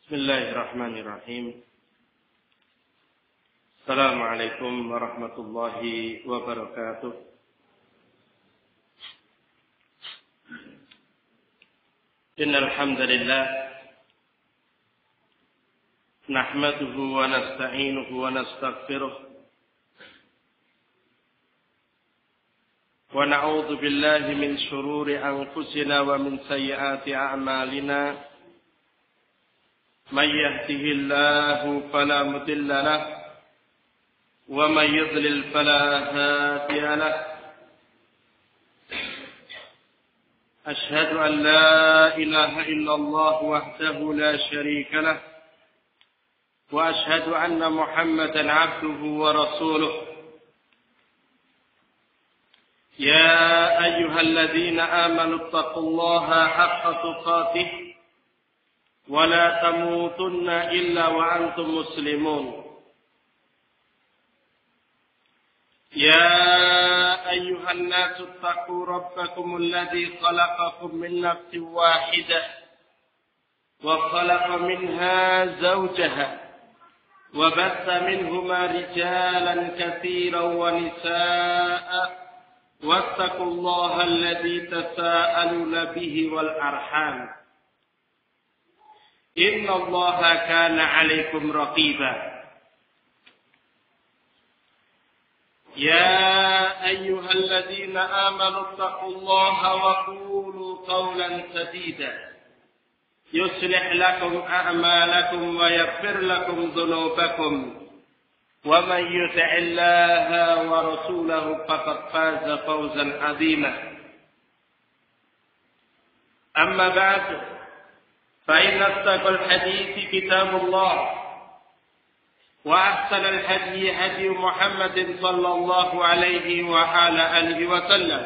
Bismillahirrahmanirrahim. Assalamualaikum warahmatullahi wabarakatuh. Innal hamdalillah nahmaduhu wa nasta'inuhu wa nastaghfiruh wa na'udzu billahi min shururi anfusina wa min sayyiati a'malina. Man yahdihillahu fala mudilla lahu wa man yudlil fala hadiya lahu. Ashhadu an la ilaha illallah wahdahu la sharika lahu wa ashhadu anna Muhammadan 'abduhu wa rasuluh. Ya ayyuhalladzina amanu taqullaha haqqa tuqatih ولا تموتن إلا وأنتم مسلمون. يا أيها الناس اتقوا ربكم الذي خلقكم من نفس واحدة وخلق منها زوجها وبث منهما رجالا كثيرا ونساء واتقوا الله الذي تساءلون به والأرحام إن الله كان عليكم رقيبا. يا أيها الذين آمنوا اتقوا الله وقولوا قولا سديدا يصلح لكم أعمالكم ويغفر لكم ذنوبكم ومن يطع الله ورسوله فقد فاز فوزا عظيما. أما بعد فإن أصدق الحديث كتاب الله وأحسن الهدي هدي محمد صلى الله عليه وعلى آله وسلم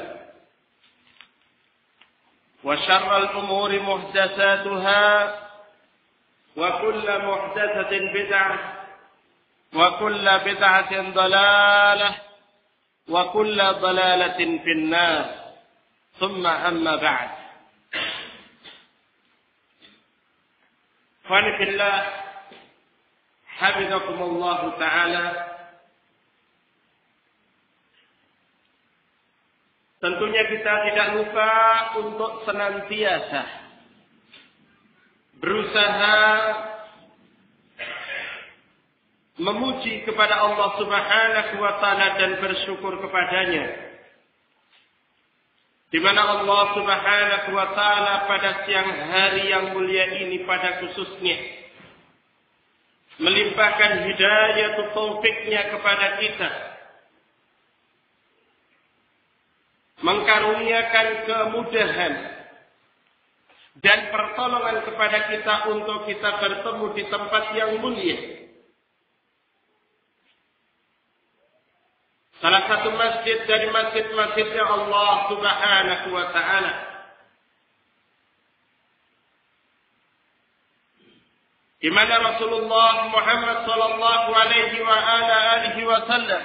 وشر الأمور محدثاتها وكل محدثة بدعة وكل بدعة ضلالة وكل ضلالة في النار ثم أما بعد. Wanifillah habibakumullahu ta'ala. Tentunya kita tidak lupa untuk senantiasa berusaha memuji kepada Allah Subhanahu wa ta'ala dan bersyukur kepadanya, di mana Allah Subhanahu wa ta'ala pada siang hari yang mulia ini pada khususnya melimpahkan hidayah atau taufiknya kepada kita, mengkaruniakan kemudahan dan pertolongan kepada kita untuk kita bertemu di tempat yang mulia. Salah satu masjid dari masjid-masjidnya Allah Subhanahu wa ta'ala. Di mana Rasulullah Muhammad sallallahu alaihi wa ala alihi wasallam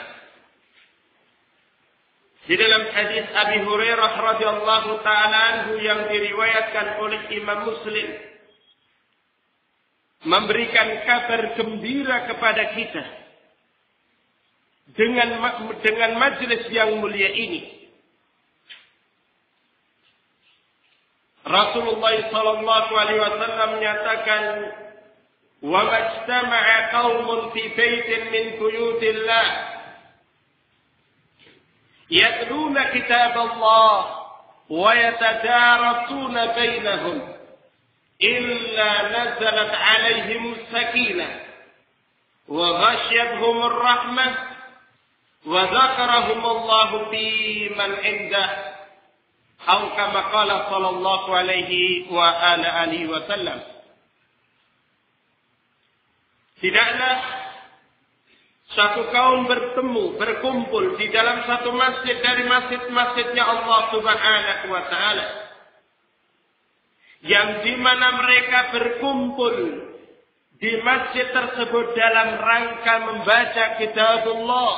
di dalam hadis Abi Hurairah radhiyallahu ta'ala anhu yang diriwayatkan oleh Imam Muslim memberikan kabar gembira kepada kita dengan majlis yang mulia ini. Rasulullah sallallahu alaihi wasallam menyatakan, "Wa majtama'a qaumun fi baitin min buyutillah yatluna kitab Allah wa yatadarasuna bainahum illa nazalat 'alaihim sakinah wa ghashiyatuhum ar-rahmah wa dzakarahum Allah fi man indah." Atau kama qala sallallahu alaihi wa ala alihi wasallam. Tidaklah satu kaum berkumpul di dalam satu masjid dari masjid-masjidnya Allah Subhanahu wa ta'ala, yang di mana mereka berkumpul di masjid tersebut dalam rangka membaca kitabullah,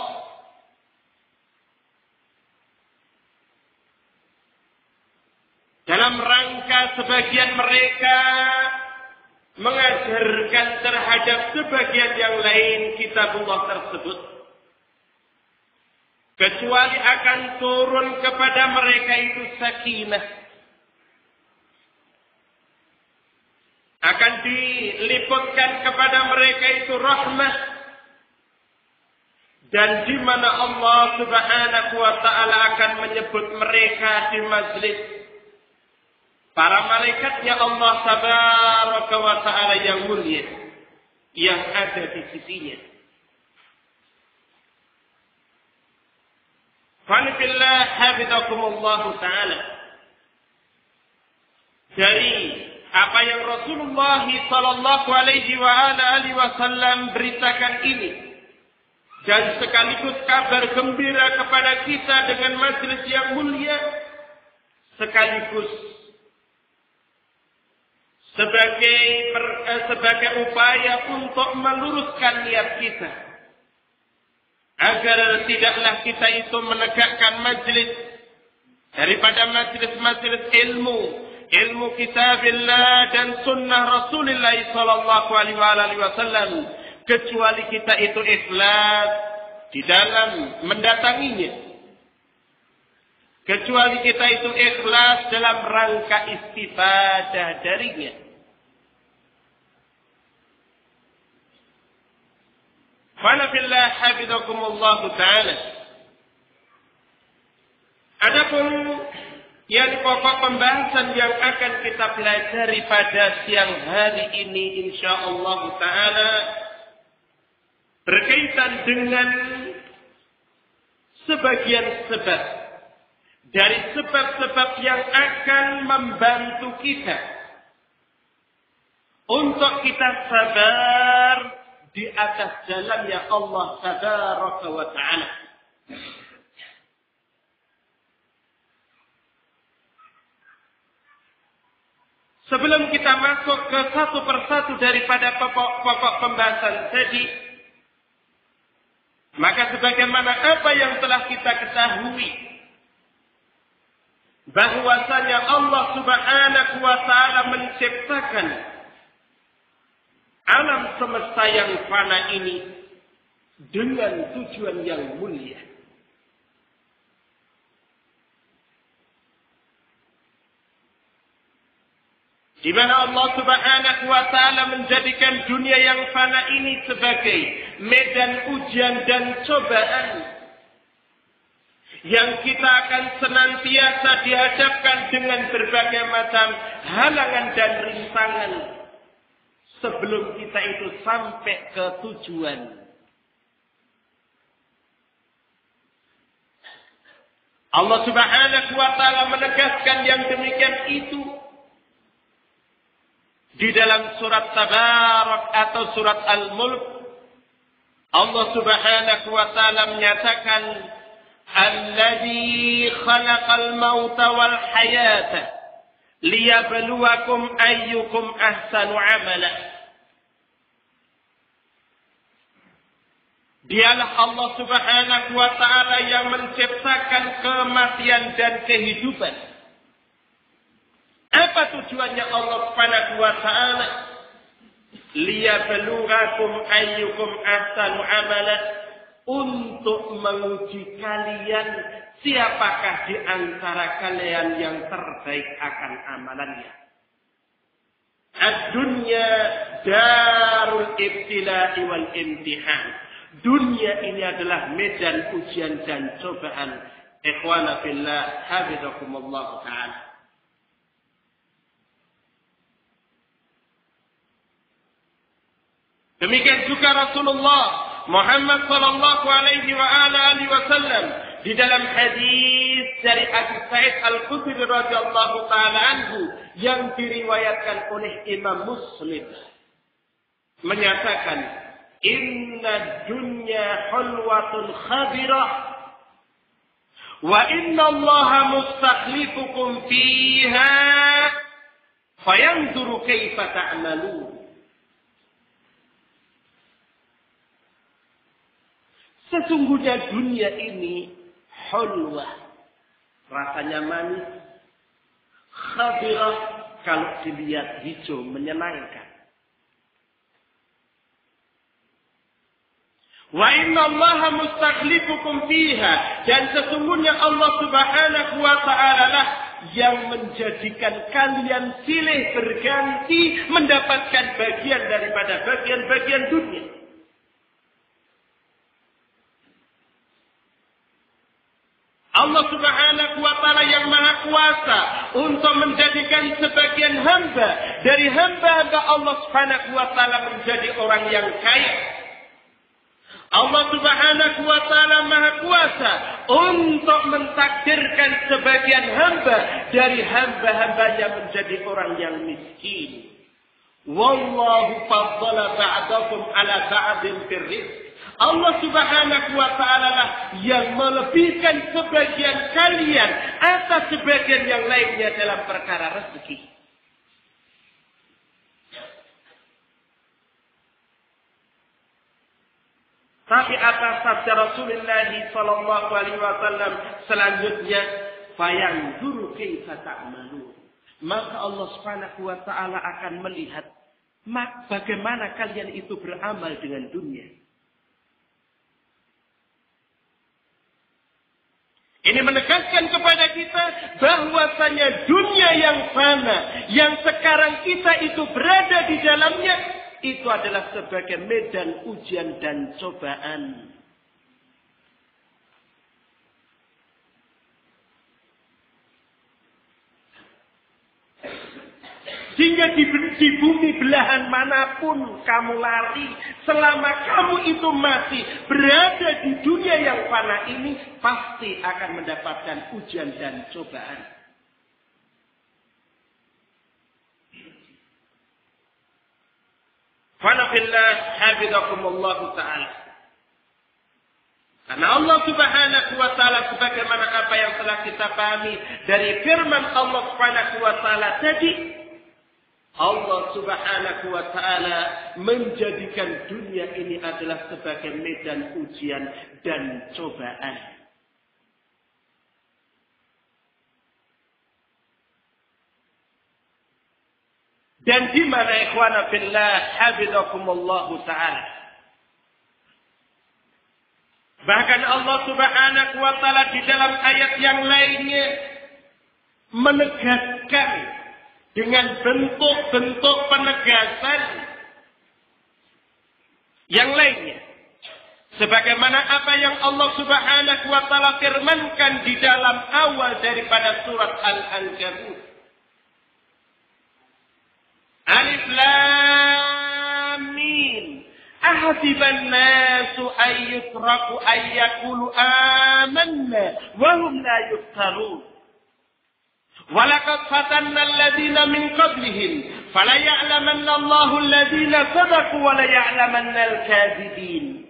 dalam rangka sebagian mereka mengajarkan terhadap sebagian yang lain kitabullah tersebut, kecuali akan turun kepada mereka itu sakinah, akan diliputkan kepada mereka itu rahmah, dan di mana Allah Subhanahu wa taala akan menyebut mereka di majlis para malaikatnya Allah Tabaraka wa taala yang mulia yang ada di sisinya. Fanifillah hafizakumullah taala. Dari apa yang Rasulullah sallallahu alaihi wasallam beritakan ini, dan sekaligus kabar gembira kepada kita dengan majelis yang mulia, sekaligus sebagai upaya untuk meluruskan niat kita, agar tidaklah kita itu menegakkan majelis daripada majelis-majelis ilmu kitabillah dan sunnah Rasulullah sallallahu alaihi wasallam, kecuali kita itu ikhlas di dalam mendatanginya, kecuali kita itu ikhlas dalam rangka istifadah darinya. Fanafillah hafizakumullah ta'ala. Adapun yang pokok pembahasan yang akan kita pelajari pada siang hari ini insyaallah ta'ala berkaitan dengan sebagian sebab dari sebab-sebab yang akan membantu kita untuk kita sabar di atas jalan yang Allah Tabaraka wa ta'ala. Sebelum kita masuk ke satu persatu daripada pokok pembahasan tadi, maka sebagaimana apa yang telah kita ketahui, bahwasanya Allah Subhanahu wa ta'ala menciptakan alam semesta yang fana ini dengan tujuan yang mulia. Di mana Allah Subhanahu wa taala menjadikan dunia yang fana ini sebagai medan ujian dan cobaan yang kita akan senantiasa dihadapkan dengan berbagai macam halangan dan rintangan sebelum kita itu sampai ke tujuan. Allah Subhanahu wa taala menegaskan yang demikian itu di dalam surat Tabarak atau surat Al-Mulk. Allah Subhanahu wa taala menyatakan, "Alladzi khalaqal mauta wal hayata liyabluwakum ayyukum ahsanu amala." Dialah Allah Subhanahu wa taala yang menciptakan kematian dan kehidupan. Apa tujuannya Allah Subhanahu wa taala? Liyabluwakum ayyukum ahsanu amala, untuk menguji kalian siapakah di antara kalian yang terbaik akan amalannya. Ad-dunya darul ibtila'i wal imtihan. Dunia ini adalah medan ujian dan cobaan. Ikhwana fillah, hafizakumullah ta'ala. Demikian juga Rasulullah Muhammad sallallahu alaihi wasallam di dalam hadis dari Abu Sa'id Al-Khudri radhiyallahu taala anhu yang diriwayatkan oleh Imam Muslim menyatakan, "Inna dunya hulwatun khadirah wa inna Allaha mustakhlifukum fiha fayanzuru kaifa ta'malun." Sesungguhnya dunia ini hulwah, rasanya manis, khadirah, kalau dilihat hijau menyenangkan. Wa inna Allaha mustakhlifukum fiha, dan sesungguhnya Allah Subhanahu wa taala lah yang menjadikan kalian silih berganti mendapatkan bagian daripada bagian-bagian dunia. Allah Subhanahu wa taala yang maha kuasa untuk menjadikan sebagian hamba dari hamba-hamba Allah Subhanahu wa taala menjadi orang yang kaya. Allah Subhanahu wa taala maha kuasa untuk mentakdirkan sebagian hamba dari hamba-hambanya menjadi orang yang miskin. Wallahu faddala ba'dakum ala ba'din fir rizq. Allah Subhanahu wa taala lah yang melebihkan sebagian kalian atas sebagian yang lainnya dalam perkara rezeki. Tapi atas sabda Rasulullah sallallahu alaihi wasallam selanjutnya, fayanzuru kaifa ta'malun. Maka Allah Subhanahu wa taala akan melihat bagaimana kalian itu beramal dengan dunia. Ini menegaskan kepada kita bahwasanya dunia yang fana, yang sekarang kita itu berada di dalamnya, itu adalah sebagai medan ujian dan cobaan. Sehingga di bumi belahan manapun kamu lari, selama kamu itu masih berada di dunia yang fana ini, pasti akan mendapatkan ujian dan cobaan. Fanafillah hafizakumullah ta'ala. Karena Allah Subhanahu wa taala sebagaimana apa yang telah kita pahami dari firman Allah Subhanahu wa taala tadi, Allah Subhanahu wa taala menjadikan dunia ini adalah sebagai medan ujian dan cobaan. Dan di mana ikhwana fillah hafizakumullah taala. Bahkan Allah Subhanahu wa taala di dalam ayat yang lainnya menegaskan dengan bentuk-bentuk penegasan yang lainnya. Sebagaimana apa yang Allah Subhanahu wa taala firmankan di dalam awal daripada surat Al-Ankabut. Alif Lam Mim. Ahasiban nasu ayyutraku ayyakulu amanna wa hum la yuftarun. Walaqad fatanna alladhina min qablihim fala ya'lamanna Allahu alladhina sadaqu wa la ya'lamanna al-kadhibin.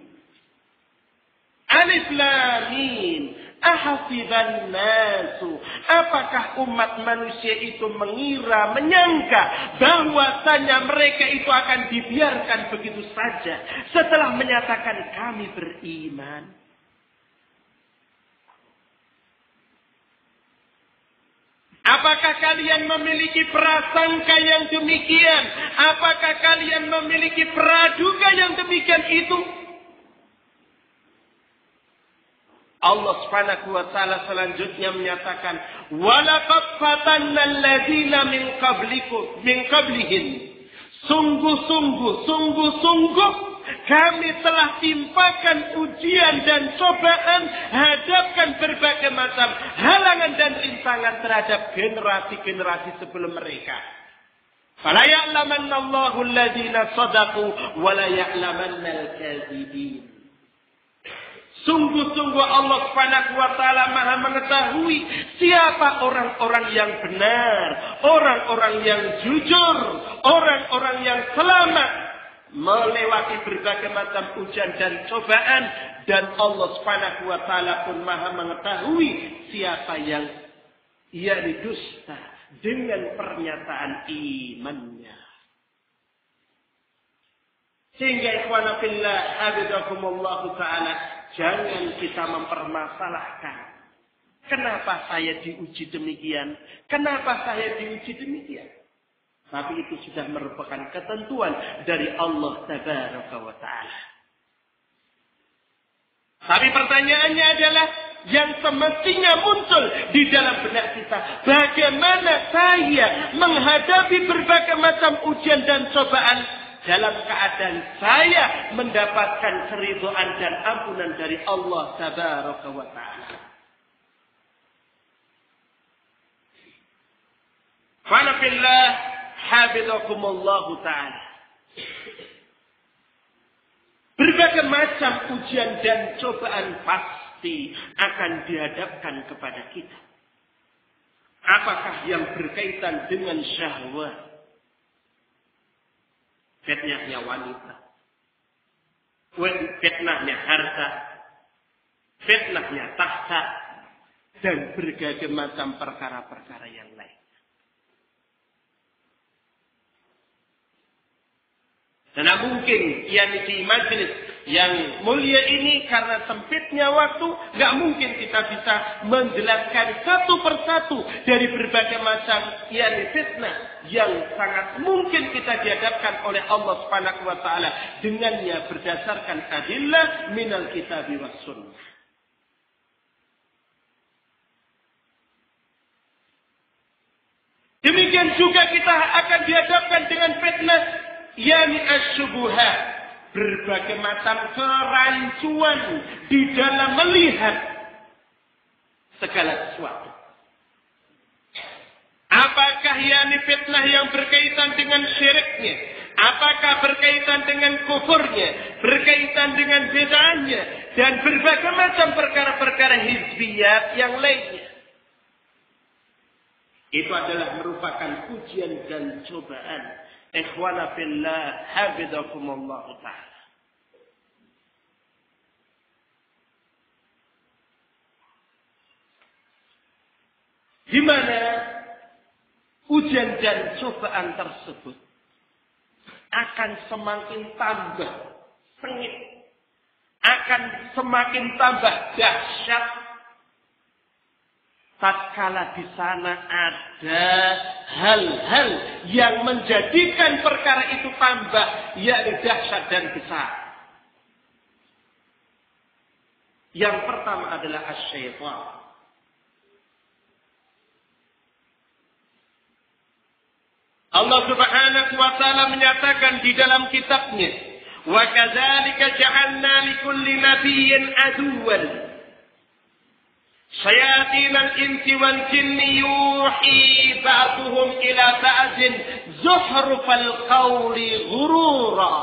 Alif Lam Mim. Ahasiban nasu, apakah umat manusia itu mengira, menyangka bahwasanya mereka itu akan dibiarkan begitu saja setelah menyatakan kami beriman? Apakah kalian memiliki prasangka yang demikian? Apakah kalian memiliki praduga yang demikian itu? Allah Subhanahu wa taala selanjutnya menyatakan, "Walaqad fatanna alladziina min qablihim." Sungguh-sungguh kami telah timpakan ujian dan cobaan, hadapkan berbagai macam halangan dan rintangan terhadap generasi-generasi sebelum mereka. Fala ya'lamanna Allahu alladziina shadaqu wa la ya'lamanna al-kadzibin. Sungguh-sungguh Allah Subhanahu wa taala Maha mengetahui siapa orang-orang yang benar, orang-orang yang jujur, orang-orang yang selamat melewati berbagai macam ujian dan cobaan, dan Allah Subhanahu wa taala pun Maha mengetahui siapa yang ia dusta dengan pernyataan imannya. Sehingga ikhwana fillah habibakumullah taala, jangan kita mempermasalahkan kenapa saya diuji demikian, kenapa saya diuji demikian. Tapi itu sudah merupakan ketentuan dari Allah Tabaraka wa Ta'ala. Tapi pertanyaannya adalah yang semestinya muncul di dalam benak kita. Bagaimana saya menghadapi berbagai macam ujian dan cobaan dalam keadaan saya mendapatkan keridhaan dan ampunan dari Allah Tabaraka wa Ta'ala. Fanafillah hafizakumullahu ta'ala. Berbagai macam ujian dan cobaan pasti akan dihadapkan kepada kita. Apakah yang berkaitan dengan syahwat, fitnahnya wanita, fitnahnya harta, fitnahnya tahta, dan berbagai macam perkara-perkara yang lain. Karena mungkin di majelis yang mulia ini karena sempitnya waktu, nggak mungkin kita bisa menjelaskan satu persatu dari berbagai macam fitnah yang sangat mungkin kita dihadapkan oleh Allah Subhanahu wa Ta'ala dengannya berdasarkan adillah minal kitabi was sunnah. Demikian juga kita akan dihadapkan dengan fitnah asyubuhat, berbagai macam kerancuan di dalam melihat segala sesuatu. Apakah fitnah yang berkaitan dengan syiriknya? Apakah berkaitan dengan kufurnya? Berkaitan dengan bid'ahnya? Dan berbagai macam perkara-perkara hizbiyat yang lainnya. Itu adalah merupakan ujian dan cobaan. Ikhwana fillah hafizakumullah ta'ala. Di mana ujian dan cobaan tersebut akan semakin tambah sengit, akan semakin tambah dahsyat tatkala di sana ada hal-hal yang menjadikan perkara itu tambah dahsyat dan besar. Yang pertama adalah asyaitan. Allah Subhanahu wa Ta'ala menyatakan di dalam kitabnya, wa kadzalika ja'alna likulli nabiyyin aduwwan syayatin al-insi wal jinni yuhi ba'duhum ila ba'din zuhrufal qawli ghurura.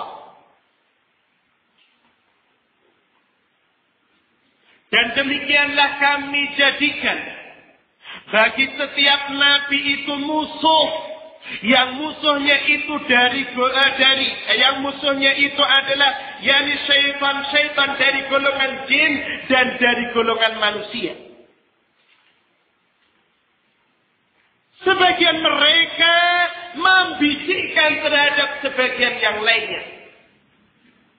Dan demikianlah kami jadikan bagi setiap nabi itu musuh. Yang musuhnya itu yang musuhnya itu adalah syaitan dari golongan jin dan dari golongan manusia. Sebagian mereka membisikkan terhadap sebagian yang lainnya.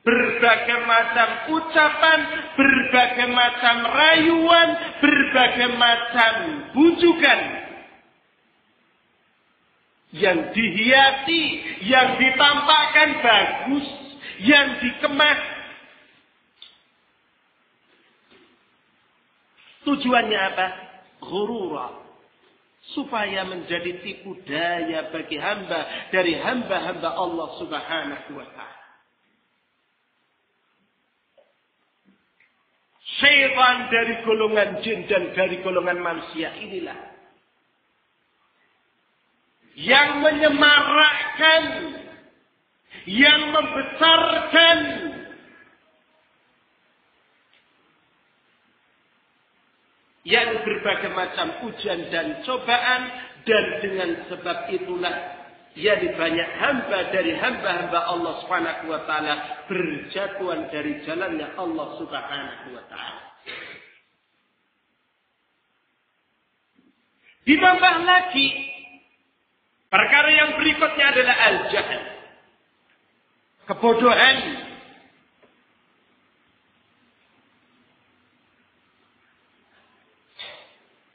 Berbagai macam ucapan, berbagai macam rayuan, berbagai macam bujukan. Yang dihiasi, yang ditampakkan bagus, yang dikemas. Tujuannya apa? Ghurura. Supaya menjadi tipu daya bagi hamba dari hamba-hamba Allah Subhanahu wa Ta'ala. Syaitan dari golongan jin dan dari golongan manusia inilah yang menyemarakkan, yang membesarkan yang berbagai macam ujian dan cobaan, dan dengan sebab itulah banyak hamba dari hamba-hamba Allah Subhanahu wa Ta'ala berjatuhan dari jalannya Allah Subhanahu wa Ta'ala. Ditambah lagi, perkara yang berikutnya adalah al-jahl. Kebodohan.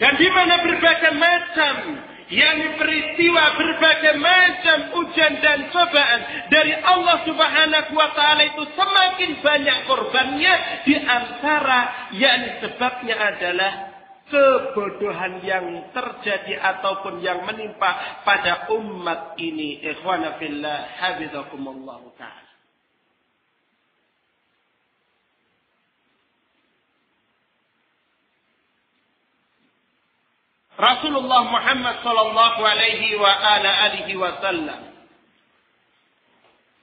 Dan di mana berbagai macam yakni peristiwa berbagai macam ujian dan cobaan dari Allah Subhanahu wa taala itu semakin banyak korbannya, di antara yakni sebabnya adalah kebodohan yang terjadi ataupun yang menimpa pada umat ini. Ikhwana fillah, hafizakumullah ta'ala. Rasulullah Muhammad sallallahu alaihi wa ala alihi wasallam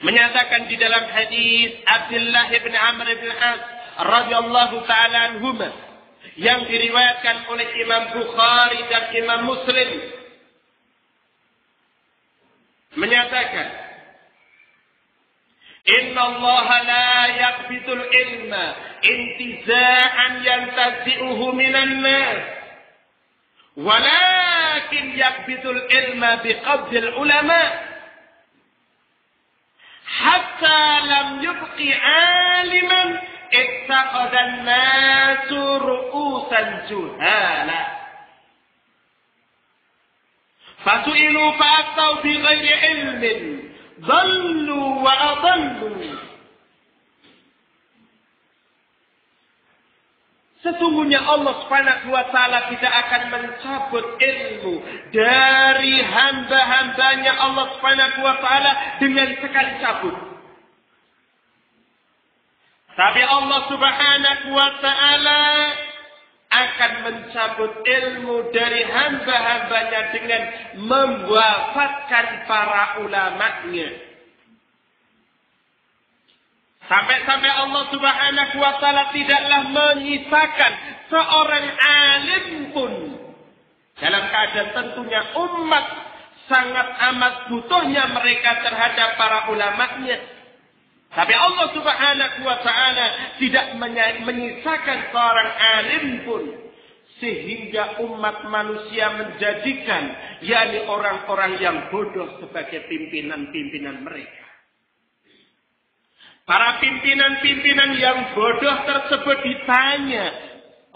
menyatakan di dalam hadis Abdullah bin Amr bin As radhiyallahu taala anhuma yang diriwayatkan oleh Imam Bukhari dan Imam Muslim, menyatakan Inna Allah la yaqbitul ilma intiza'an yantazi'uhu minan nas, walakin yaqbitul ilma biqabdil ulama hatta lam yubqi aliman ittaqadan nasu ru'usan juhala fasu'ilu fa'aktau bi ghairi ilmin dhallu wa adallu. Sesungguhnya Allah Subhanahu wa taala tidak akan mencabut ilmu dari hamba-hambanya Allah Subhanahu wa taala dengan sekali cabut. Tapi Allah Subhanahu wa taala akan mencabut ilmu dari hamba-hambanya dengan mewafatkan para ulamanya. Sampai-sampai Allah Subhanahu wa taala tidaklah menyisakan seorang alim pun. Dalam keadaan tentunya umat sangat amat butuhnya mereka terhadap para ulamanya. Tapi Allah Subhanahu wa taala tidak menyisakan seorang alim pun, sehingga umat manusia menjadikan yakni orang-orang yang bodoh sebagai pimpinan-pimpinan mereka. Para pimpinan-pimpinan yang bodoh tersebut ditanya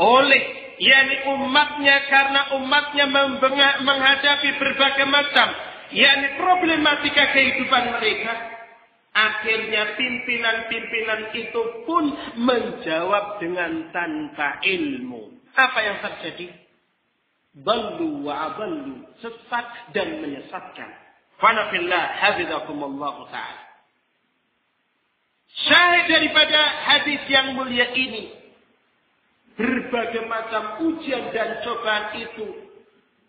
oleh yakni umatnya, karena umatnya menghadapi berbagai macam yakni problematika kehidupan mereka. Akhirnya pimpinan-pimpinan itu pun menjawab dengan tanpa ilmu. Apa yang terjadi? Dallu wa adallu, sesat dan menyesatkan. Wa nafillah hafizakumullah ta'ala. Syahid daripada hadis yang mulia ini, berbagai macam ujian dan cobaan itu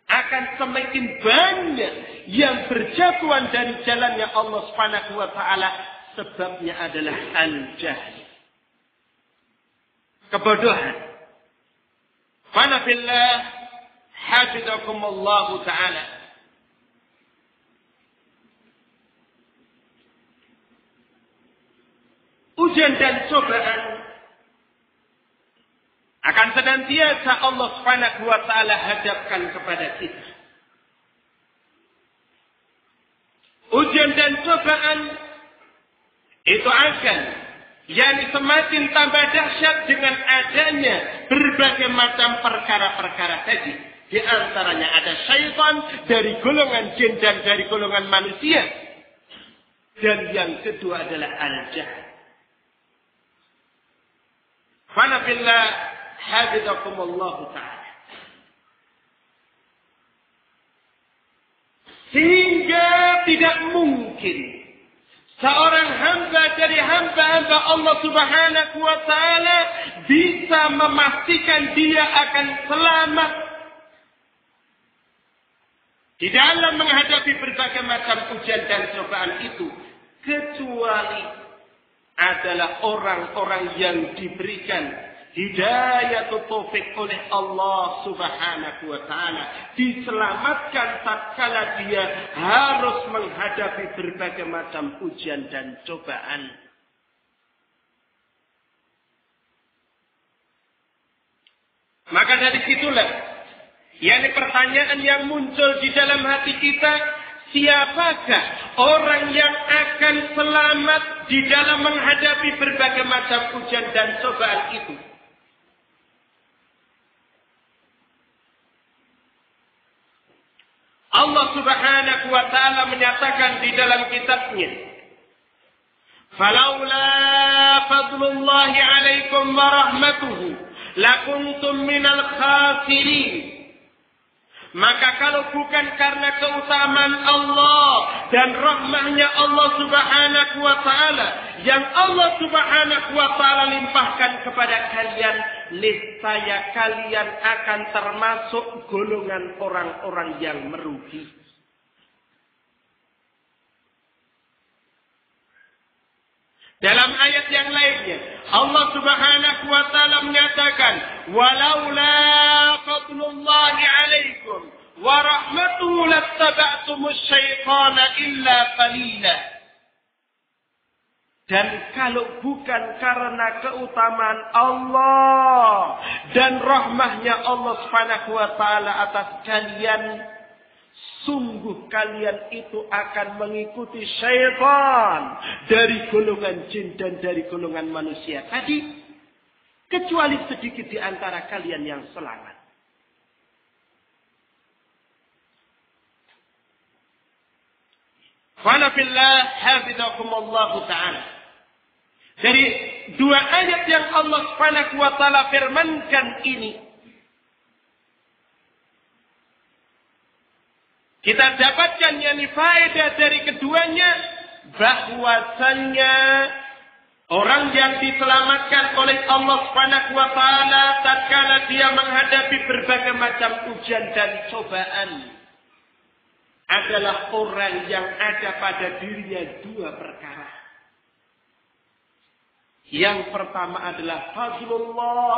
akan semakin banyak yang berjatuhan dari jalannya Allah Subhanahu wa taala. Sebabnya adalah al-jahl, kebodohan. Fana fillah hafizakumullah taala. Ujian dan cobaan akan senantiasa Allah Subhanahu wa taala hadapkan kepada kita. Ujian dan cobaan itu akan yakni semakin tambah dahsyat dengan adanya berbagai macam perkara-perkara tadi. Di antaranya ada syaitan dari golongan jin dan dari golongan manusia. Dan yang kedua adalah al-jahl. Fana billah hafizakumullah ta'ala. Sehingga tidak mungkin seorang hamba dari hamba-hamba Allah Subhanahu wa taala bisa memastikan dia akan selamat di dalam menghadapi berbagai macam ujian dan cobaan itu, kecuali adalah orang-orang yang diberikan hidayah taufik oleh Allah Subhanahu wa taala, diselamatkan tatkala dia harus menghadapi berbagai macam ujian dan cobaan. Maka dari situlah yakni pertanyaan yang muncul di dalam hati kita, siapakah orang yang akan selamat di dalam menghadapi berbagai macam ujian dan cobaan itu? Allah Subhanahu wa taala menyatakan di dalam kitabnya, "Falaula fadlullahi 'alaikum wa rahmatuhu lakuntum minal khasirin." Maka kalau bukan karena keutamaan Allah dan rahmahnya Allah Subhanahu wa taala yang Allah Subhanahu wa taala limpahkan kepada kalian, niscaya kalian akan termasuk golongan orang-orang yang merugi. Dalam ayat yang lainnya, Allah Subhanahu wa taala menyatakan, "Walaula fadlullahi 'alaikum wa rahmatuhu lattaba'tumus syaitana illa qalila." Dan kalau bukan karena keutamaan Allah dan rahmahnya Allah Subhanahu wa taala atas kalian, sungguh kalian itu akan mengikuti syaitan dari golongan jin dan dari golongan manusia tadi, kecuali sedikit di antara kalian yang selamat. Wanafillah hafizakumullahu ta'ala. Dari dua ayat yang Allah Subhanahu wa taala firmankan ini, kita dapatkan yakni faedah dari keduanya, bahwasannya orang yang diselamatkan oleh Allah Subhanahu wa taala tatkala dia menghadapi berbagai macam ujian dan cobaan adalah orang yang ada pada dirinya dua perkara. Yang pertama adalah fadlullah,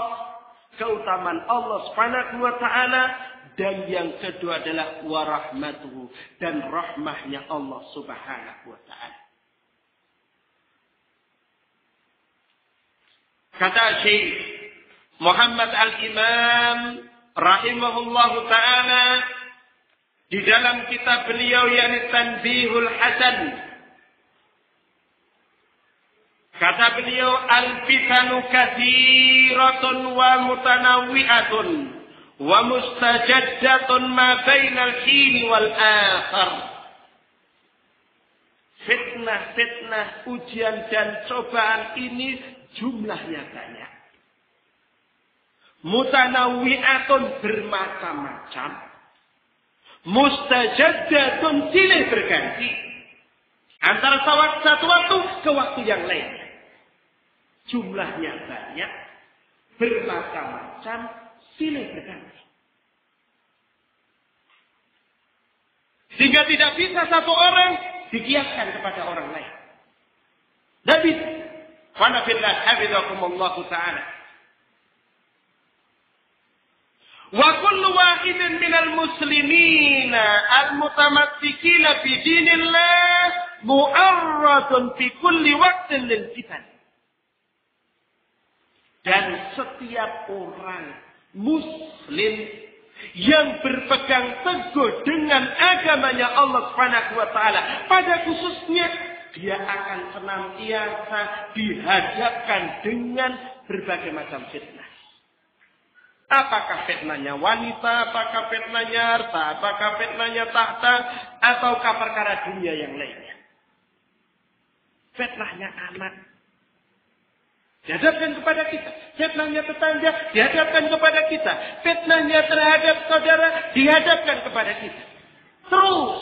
keutamaan Allah Subhanahu wa taala. Dan yang kedua adalah warahmatuhu, dan rahmahnya Allah Subhanahu wa ta'ala. Kata Syekh Muhammad Al-Imam rahimahullahu ta'ala di dalam kitab beliau yakni Tanbihul Hasan, kata beliau, "Al-fitanu katsiratun wa mutanawwi'atun wa mustajaddatun ma bainal hini wal akhar." Fitnah-fitnah, ujian dan cobaan ini jumlahnya banyak. Mutanawwi'atun, bermacam-macam. Mustajaddatun, silih berganti antara satu waktu ke waktu yang lain. Jumlahnya banyak, bermacam-macam, silih berganti. Sehingga tidak bisa satu orang dikiaskan kepada orang lain. Nabi Wanafillah hafizakumullahu ta'ala. Wa kullu wahidin minal muslimina al-mutamassikina fi dinillah mu'arradun fi kulli waqtin lil fitan. Dan setiap orang Muslim yang berpegang teguh dengan agamanya Allah Subhanahu wa taala, pada khususnya dia akan senantiasa dihadapkan dengan berbagai macam fitnah. Apakah fitnahnya wanita, apakah fitnahnya harta, apakah fitnahnya tahta, ataukah perkara dunia yang lainnya. Fitnahnya anak dihadapkan kepada kita. Fitnahnya tetangga dihadapkan kepada kita. Fitnahnya terhadap saudara dihadapkan kepada kita. Terus.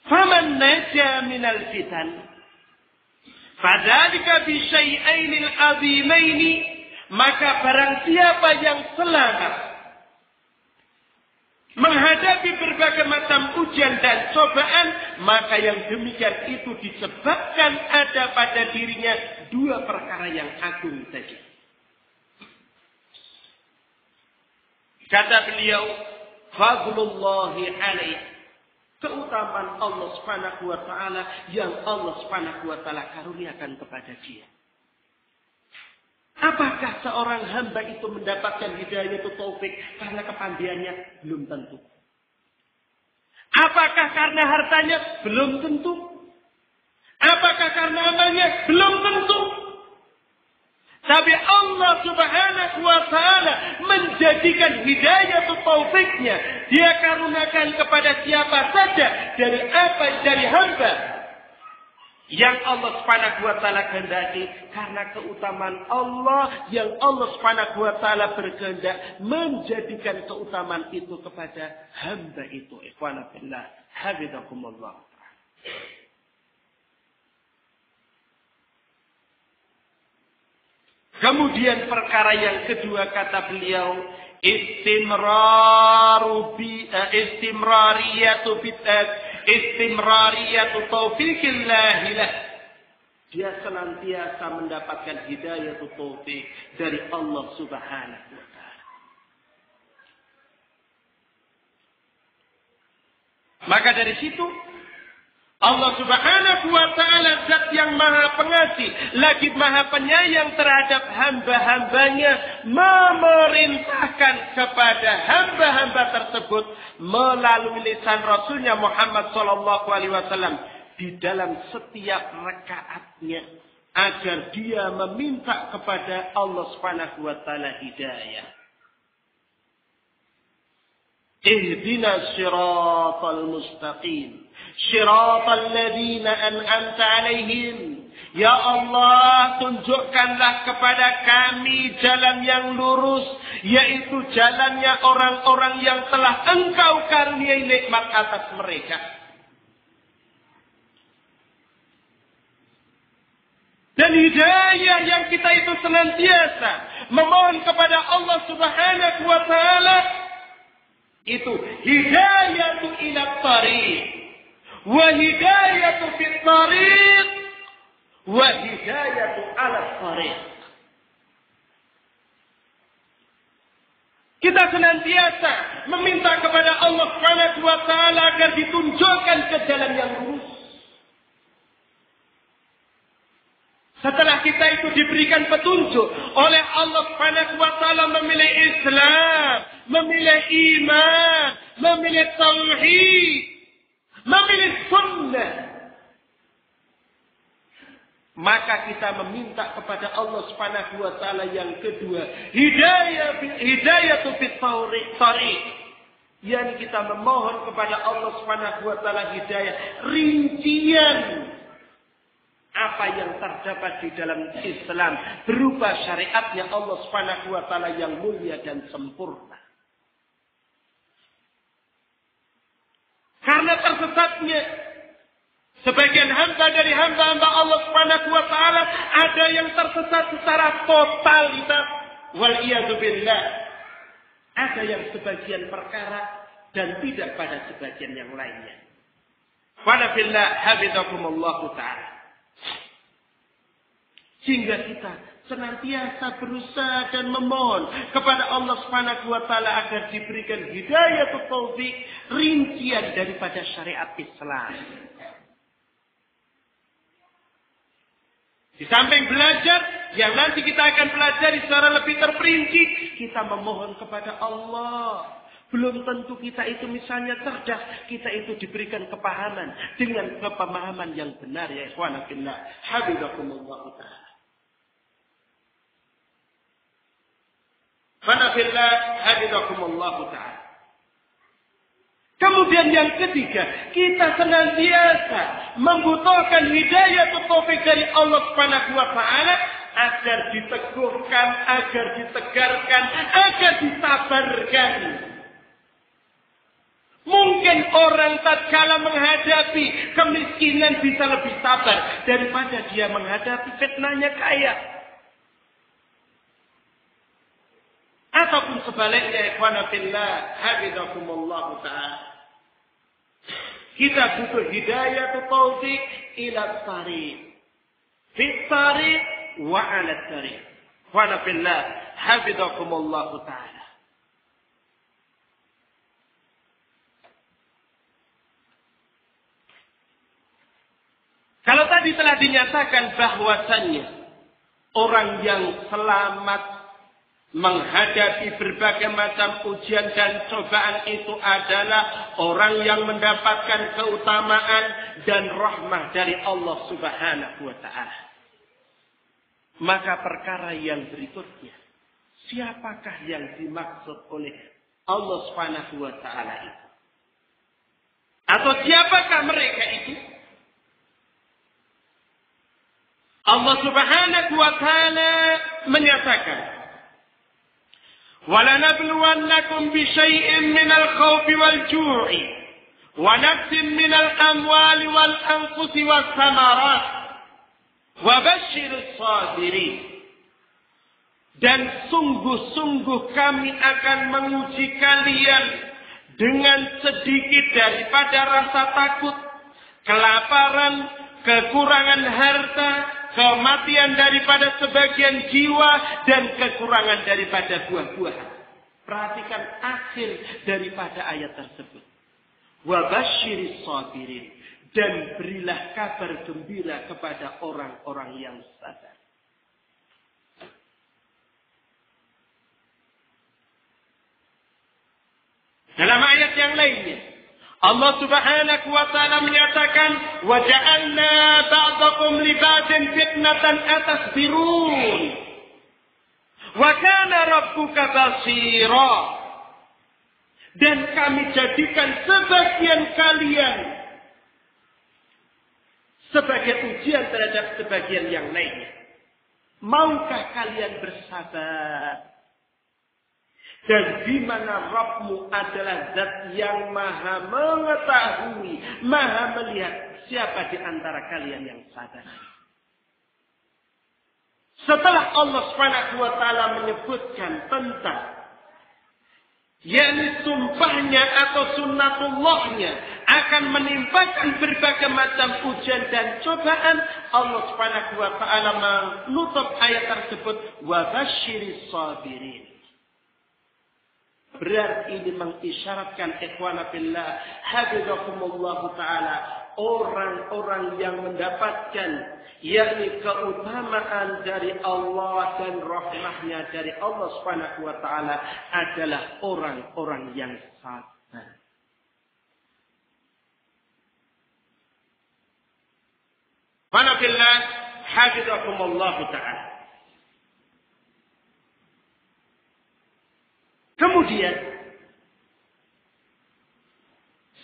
Faman naja minal fitan fadzalika bi syai'ainil 'azimaini, maka barang siapa yang selamat menghadapi berbagai macam ujian dan cobaan, maka yang demikian itu disebabkan ada pada dirinya dua perkara yang agung tadi. Kata beliau, fadlullahi alaih, keutamaan Allah Subhanahu wa taala yang Allah Subhanahu wa taala karuniakan kepada dia. Apakah seorang hamba itu mendapatkan hidayah itu taufik karena kepandiannya? Belum tentu. Apakah karena hartanya? Belum tentu. Apakah karena amalnya? Belum tentu. Tapi Allah Subhanahu wa ta'ala menjadikan hidayah taufiknya. Dia karuniakan kepada siapa saja dari hamba yang Allah Subhanahu wa ta'ala kehendaki, karena keutamaan Allah yang Allah Subhanahu wa ta'ala berkehendak menjadikan keutamaan itu kepada hamba itu. Ikhwana fillah, hafizakumullah. Kemudian perkara yang kedua kata beliau, istimrariyatu taufiqillah lah. Dia senantiasa mendapatkan hidayah taufik dari Allah Subhanahu wa ta'ala. Maka dari situ Allah Subhanahu wa ta'ala zat yang maha pengasih, lagi maha penyayang terhadap hamba-hambanya, memerintahkan kepada hamba-hamba tersebut melalui lisan Rasulnya Muhammad SAW di dalam setiap rakaatnya, agar dia meminta kepada Allah Subhanahu wa ta'ala hidayah. Ihdinas siratal mustaqim. Syiratal ladzina an'amta alaihim. Ya Allah, tunjukkanlah kepada kami jalan yang lurus, yaitu jalannya orang-orang yang telah Engkau karuniai nikmat atas mereka. Dan hidayah yang kita itu senantiasa memohon kepada Allah Subhanahu wa ta'ala, itu hidayatu ila tariq, wa hidayatu fit tariq, wa hidayatu ala tariq. Kita senantiasa meminta kepada Allah Subhanahu wa ta'ala agar ditunjukkan ke jalan yang lurus. Setelah kita itu diberikan petunjuk oleh Allah Subhanahu wa ta'ala memilih Islam, memilih iman, memilih tauhid, memilih sunnah, maka kita meminta kepada Allah Subhanahu wa ta'ala yang kedua, hidayatu fit tariq, yang kita memohon kepada Allah Subhanahu wa ta'ala hidayah rincian apa yang terdapat di dalam Islam berupa syariatnya Allah Subhanahu wa ta'ala yang mulia dan sempurna. Karena tersesatnya sebagian hamba dari hamba-hamba Allah Subhanahu wa ta'ala, ada yang tersesat secara totalitas, wal iyadu billah. Ada yang sebagian perkara dan tidak pada sebagian yang lainnya. Wa billah habibakumullah ta'ala. Sehingga kita senantiasa berusaha dan memohon kepada Allah Subhanahu wa ta'ala agar diberikan hidayah taufik rincian daripada syariat Islam. Di samping belajar yang nanti kita akan pelajari secara lebih terperinci, kita memohon kepada Allah. Belum tentu kita itu misalnya cerdas, kita itu diberikan kepahaman dengan kepemahaman yang benar, ya ikhwan fillah, habibakumullah ta'ala. Fanafillah habibakumullah ta'ala. Kemudian yang ketiga, kita senantiasa membutuhkan hidayah taufik dari Allah Subhanahu wa ta'ala agar diteguhkan, agar ditegarkan, agar disabarkan. Mungkin orang tatkala menghadapi kemiskinan bisa lebih sabar daripada dia menghadapi fitnahnya kaya. Ataupun sebaliknya, ikhwana fillah, habibakumullah ta'ala. Kita butuh hidayah taufik ila tariq. Fit tariq wa ala tariq. Ikhwana fillah, habibakumullah ta'ala. Kalau tadi telah dinyatakan bahwasannya orang yang selamat menghadapi berbagai macam ujian dan cobaan itu adalah orang yang mendapatkan keutamaan dan rahmah dari Allah Subhanahu wa ta'ala. Maka perkara yang berikutnya, siapakah yang dimaksud oleh Allah Subhanahu wa taala itu? Atau siapakah mereka itu? Allah Subhanahu wa taala menyatakan, وَلَنَبْلُوَنَّكُمْ بِشَيْءٍ مِنَ الْخَوْفِ وَالْجُوعِ وَنَقْصٍ مِنَ الْأَمْوَالِ وَالْأَنْفُسِ وَالثَّمَرَاتِ وَبَشِّرِ الصَّابِرِينَ. Dan sungguh-sungguh kami akan menguji kalian dengan sedikit daripada rasa takut, kelaparan, kekurangan harta, kematian daripada sebagian jiwa, dan kekurangan daripada buah-buahan. Perhatikan akhir daripada ayat tersebut. Wa basyiris sabirin. Dan berilah kabar gembira kepada orang-orang yang sabar. Dalam ayat yang lainnya, Allah Subhanahu wa taala menyatakan, "Wa ja'alna ba'dakum li ba'din fitnatan atasbirun. Wa kana rabbuka basira." Dan kami jadikan sebagian kalian sebagai ujian terhadap sebagian yang lainnya. Maukah kalian bersabar? Dan di mana Rabbmu adalah zat yang maha mengetahui, maha melihat siapa di antara kalian yang sabar. Setelah Allah Subhanahu wa taala menyebutkan tentang yakni sumpahnya atau sunnatullahnya akan menimpakan berbagai macam ujian dan cobaan, Allah Subhanahu wa taala menutup ayat tersebut wa basyiris sabirin. Berarti ini mengisyaratkan ikhwana fillah hafizakumullah taala, orang-orang yang mendapatkan yakni keutamaan dari Allah dan rahmahnya dari Allah Subhanahu wa taala adalah orang-orang yang sabar. Ikhwana fillah hafizakumullah taala. Kemudian,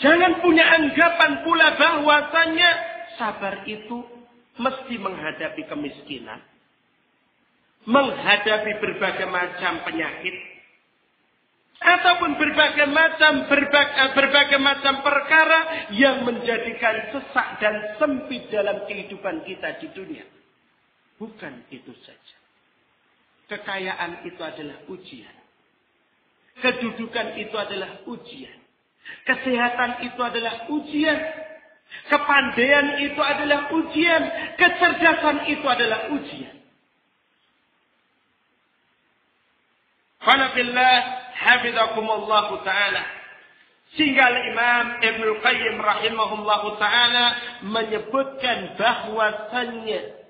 jangan punya anggapan pula bahwasannya sabar itu mesti menghadapi kemiskinan, menghadapi berbagai macam penyakit, ataupun berbagai macam perkara yang menjadikan sesak dan sempit dalam kehidupan kita di dunia. Bukan itu saja. Kekayaan itu adalah ujian. Kedudukan itu adalah ujian. Kesehatan itu adalah ujian. Kepandaian itu adalah ujian. Kecerdasan itu adalah ujian. Qanabillah hafizakumullah ta'ala. Sehingga Imam Ibnu Qayyim rahimahullah ta'ala menyebutkan bahwasannya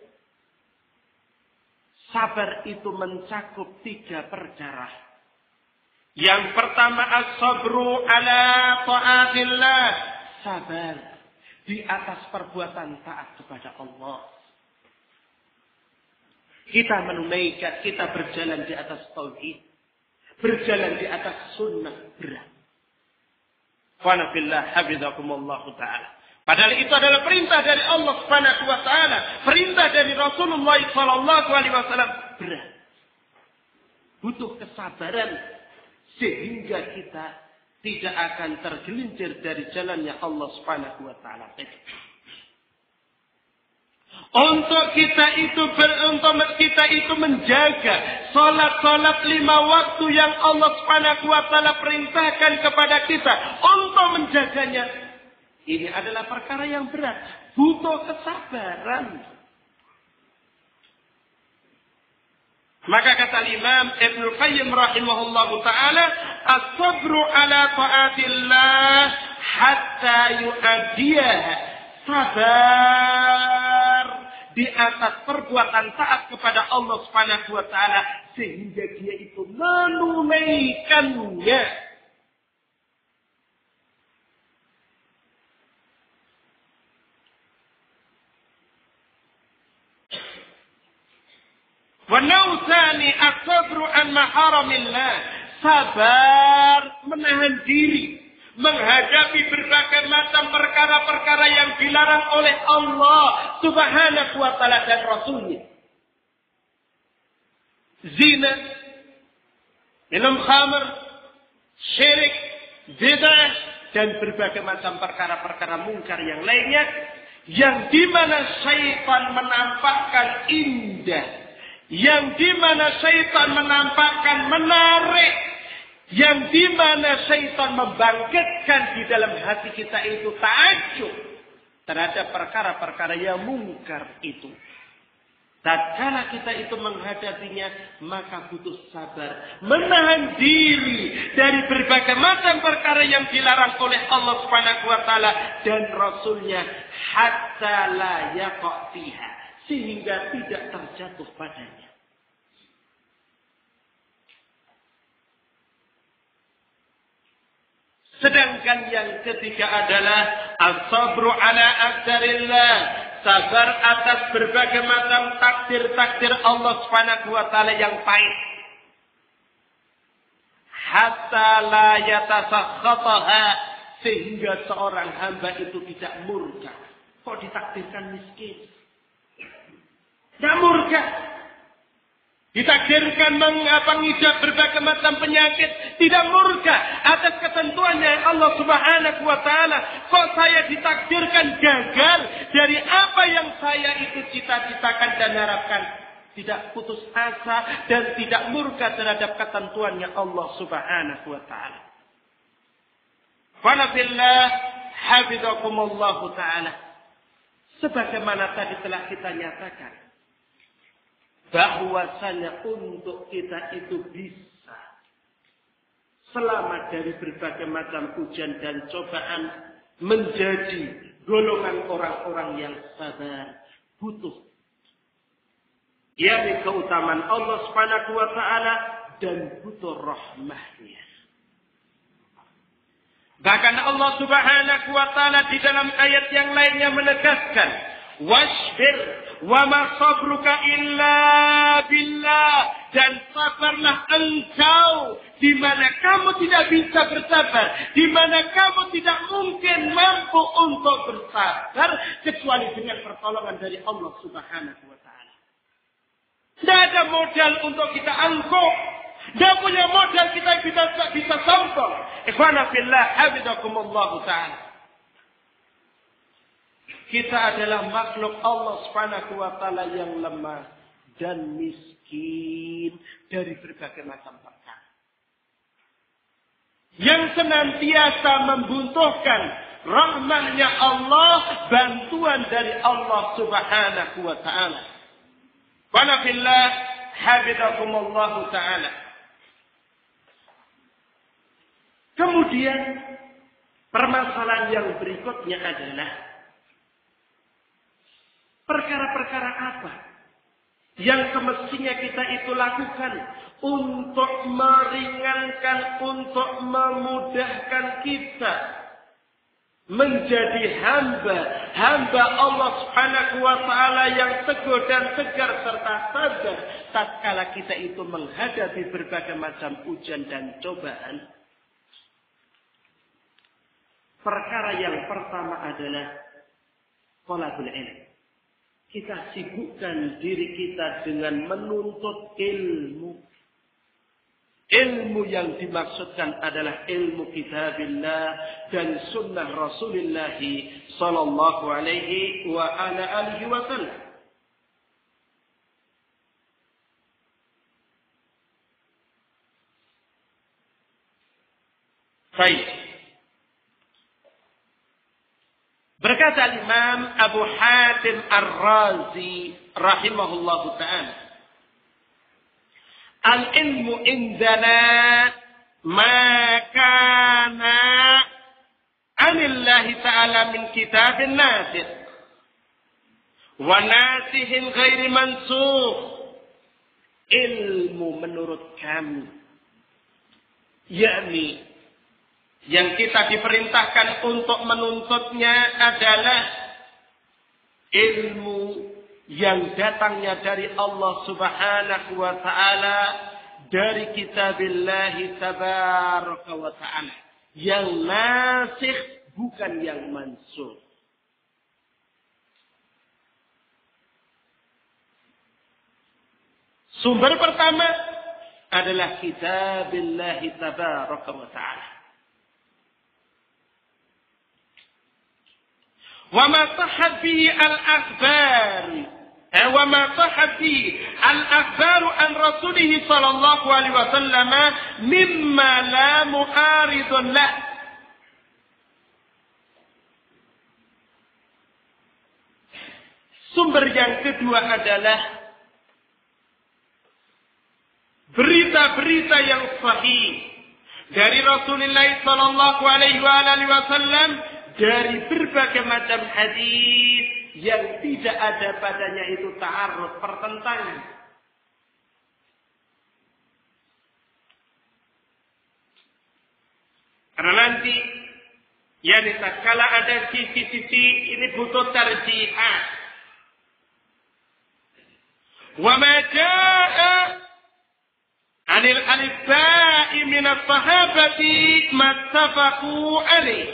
sabar itu mencakup 3 perkara. Yang pertama as-sabru ala ta'atillah, sabar di atas perbuatan taat kepada Allah. Kita menunaikan, kita berjalan di atas tauhid, berjalan di atas sunnah berat. Wa nabillah hafizakumullah taala. Padahal itu adalah perintah dari Allah Subhanahu wa taala, perintah dari Rasulullah sallallahu alaihi wasallam berat. Butuh kesabaran sehingga kita tidak akan tergelincir dari jalannya Allah Subhanahu wa taala. Untuk kita itu menjaga salat-salat 5 waktu yang Allah Subhanahu wa taala perintahkan kepada kita, untuk menjaganya ini adalah perkara yang berat, butuh kesabaran. Maka kata Imam Ibnu Qayyim rahimahullahu taala, as-sabru ala taatillah hatta yu'addiyaha. Sabar di atas perbuatan taat kepada Allah Subhanahu wa taala sehingga dia itu menunaikannya. Wa nausani as-sabru an maharamillah. Sabar menahan diri menghadapi berbagai macam perkara-perkara yang dilarang oleh Allah Subhanahu wa taala dan Rasulnya. Zina, minum khamr, syirik, bid'ah, dan berbagai macam perkara-perkara mungkar yang lainnya, yang dimana syaitan menampakkan indah, yang dimana syaitan menampakkan menarik, yang dimana syaitan membangkitkan di dalam hati kita itu ta'ajub terhadap perkara-perkara yang mungkar itu. Tatkala kita itu menghadapinya, maka butuh sabar, menahan diri dari berbagai macam perkara yang dilarang oleh Allah Subhanahu wa taala dan Rasulnya, hatta la yaqa' fiha, sehingga tidak terjatuh padanya. Sedangkan yang ketiga adalah as-sabru ala aqdarillah, sabar atas berbagai macam takdir-takdir Allah Subhanahu wa taala yang pahit. Hatta la yatasakhataha, sehingga seorang hamba itu tidak murka. Kok ditakdirkan miskin? Tidak murka. Ditakdirkan mengidap berbagai macam penyakit, tidak murka atas ketentuannya Allah Subhanahu wa taala. Kok saya ditakdirkan gagal dari apa yang saya itu cita-citakan dan harapkan? Tidak putus asa dan tidak murka terhadap ketentuannya Allah Subhanahu wa taala. Wa nafillah hafizakumullahu taala. Sebagaimana tadi telah kita nyatakan, bahwasanya untuk kita itu bisa selamat dari berbagai macam ujian dan cobaan, menjadi golongan orang-orang yang sabar, butuh yakni keutamaan Allah Subhanahu wa taala dan butuh rahmahnya. Bahkan Allah Subhanahu wa taala di dalam ayat yang lainnya menegaskan, wasbir wa ma sabruka illa billah, dan sabarlah engkau di mana kamu tidak bisa bersabar, di mana kamu tidak mungkin mampu untuk bersabar kecuali dengan pertolongan dari Allah Subhanahu wa taala. Tidak ada modal untuk kita angkuh, tidak punya modal kita bisa sombong. Ikhwana fillah, hafizakumullah taala. Kita adalah makhluk Allah Subhanahu wa taala yang lemah dan miskin dari berbagai macam perkara. Yang senantiasa membutuhkan rahmahnya Allah, bantuan dari Allah Subhanahu wa taala. Wa nafillah hafizakumullah taala. Kemudian permasalahan yang berikutnya adalah perkara-perkara apa yang semestinya kita itu lakukan untuk meringankan, untuk memudahkan kita menjadi hamba Allah Subhanahu wa taala yang teguh dan tegar serta sabar tatkala kita itu menghadapi berbagai macam ujian dan cobaan. Perkara yang pertama adalah thalabul ilm. Kita sibukkan diri kita dengan menuntut ilmu. Ilmu yang dimaksudkan adalah ilmu kitabillah dan sunnah Rasulullah sallallahu alaihi wa ala alihi wasallam. Baik. Berkata Imam Abu Hatim Ar-Razi rahimahullahu ta'ala, al-ilmu indana ma kana anillahi ta'ala min kitabin nasikh wa nasihin ghairi mansukh. Ilmu menurut kami, yakni yang kita diperintahkan untuk menuntutnya adalah ilmu yang datangnya dari Allah Subhanahu wa taala, dari kitabillahi tabaraka wa taala, yang nasikh bukan yang mansukh. Sumber pertama adalah kitabillahi tabaraka wa ta'ala. Wa ma sahhat bihi al-akhbar. Wa ma sahhat bihi al-akhbar an rasulih sallallahu alaihi wasallam mimma la mu'aridun lah. Sumber yang kedua adalah berita-berita yang sahih dari Rasulullah sallallahu alaihi wasallam dari berbagai macam hadis yang tidak ada padanya itu ta'arud, pertentangan. Karena nanti tatkala ada sisi-sisi ini butuh tarjihan. Wa ma jaa'a anil alifba'i minas sahabati mattafaqu alaih.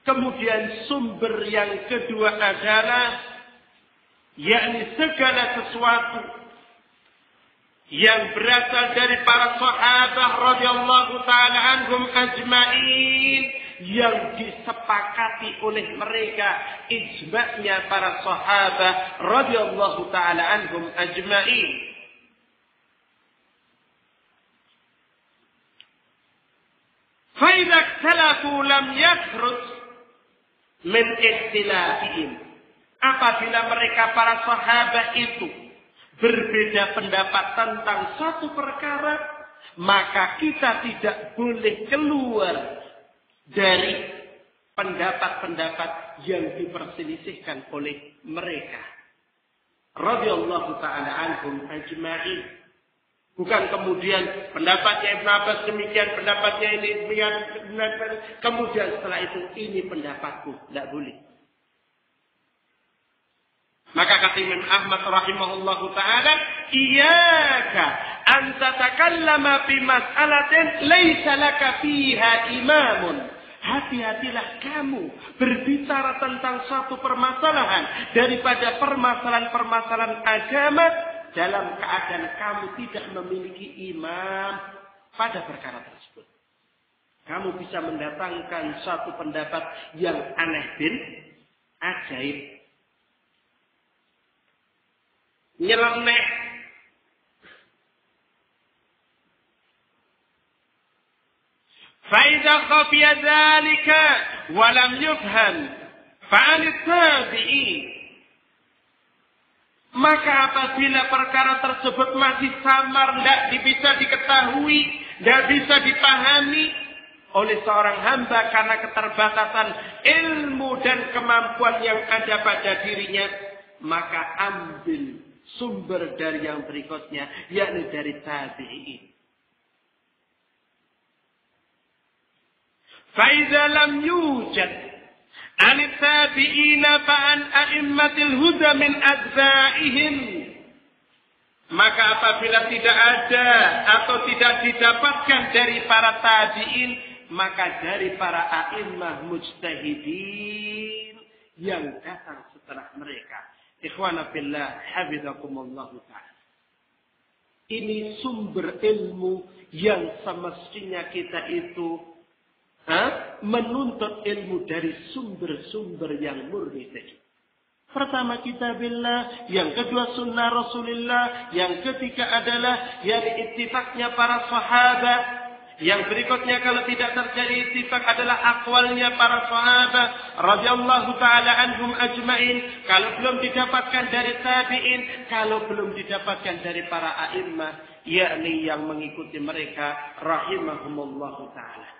Kemudian sumber yang kedua adalah yakni segala sesuatu yang berasal dari para sahabat radhiyallahu taala anhum ajma'in, yang disepakati oleh mereka, ijma'nya para sahabat radhiyallahu taala anhum ajma'in. Fa idza ikhtalafu lam yakhruj min ikhtilafihim. Apabila mereka para sahabat itu berbeda pendapat tentang satu perkara, maka kita tidak boleh keluar dari pendapat-pendapat yang diperselisihkan oleh mereka radhiyallahu taala anhum ajma'in. Bukan kemudian pendapatnya Ibn Abbas demikian, pendapatnya ini demikian, kemudian setelah itu ini pendapatku. Tidak boleh. Maka kata Imam Ahmad rahimahullahu ta'ala, Iyaka an tatakallama fi mas'alatin laysa laka fiha imamun. Hati-hatilah kamu berbicara tentang satu permasalahan daripada permasalahan-permasalahan agama dalam keadaan kamu tidak memiliki imam pada perkara tersebut. Kamu bisa mendatangkan suatu pendapat yang aneh bin ajaib, nyeleneh, fa idza khafiya dzalika wa lam yufham fa an-tabi'in. Maka apabila perkara tersebut masih samar, tidak bisa diketahui, tidak bisa dipahami oleh seorang hamba karena keterbatasan ilmu dan kemampuan yang ada pada dirinya, maka ambil sumber dari yang berikutnya, yakni dari tabi'in. Fa idza lam yujad an tabi'ina fa an a'immatil huda min adza'ihim. Maka apabila tidak ada atau tidak didapatkan dari para tabi'in, maka dari para a'immah mujtahidin yang datang setelah mereka. Ikhwana fillah, hafizakumullah ta'ala. Ini sumber ilmu yang semestinya kita itu menuntut ilmu dari sumber-sumber yang murni tadi. Pertama kitabillah, yang kedua sunnah Rasulullah, yang ketiga adalah yang ittifaqnya para sahabat, yang berikutnya kalau tidak terjadi ittifaq adalah aqwalnya para sahabat radhiyallahu taala anhum ajma'in, kalau belum didapatkan dari tabi'in, kalau belum didapatkan dari para a'immah, yakni yang mengikuti mereka rahimahumullahu taala.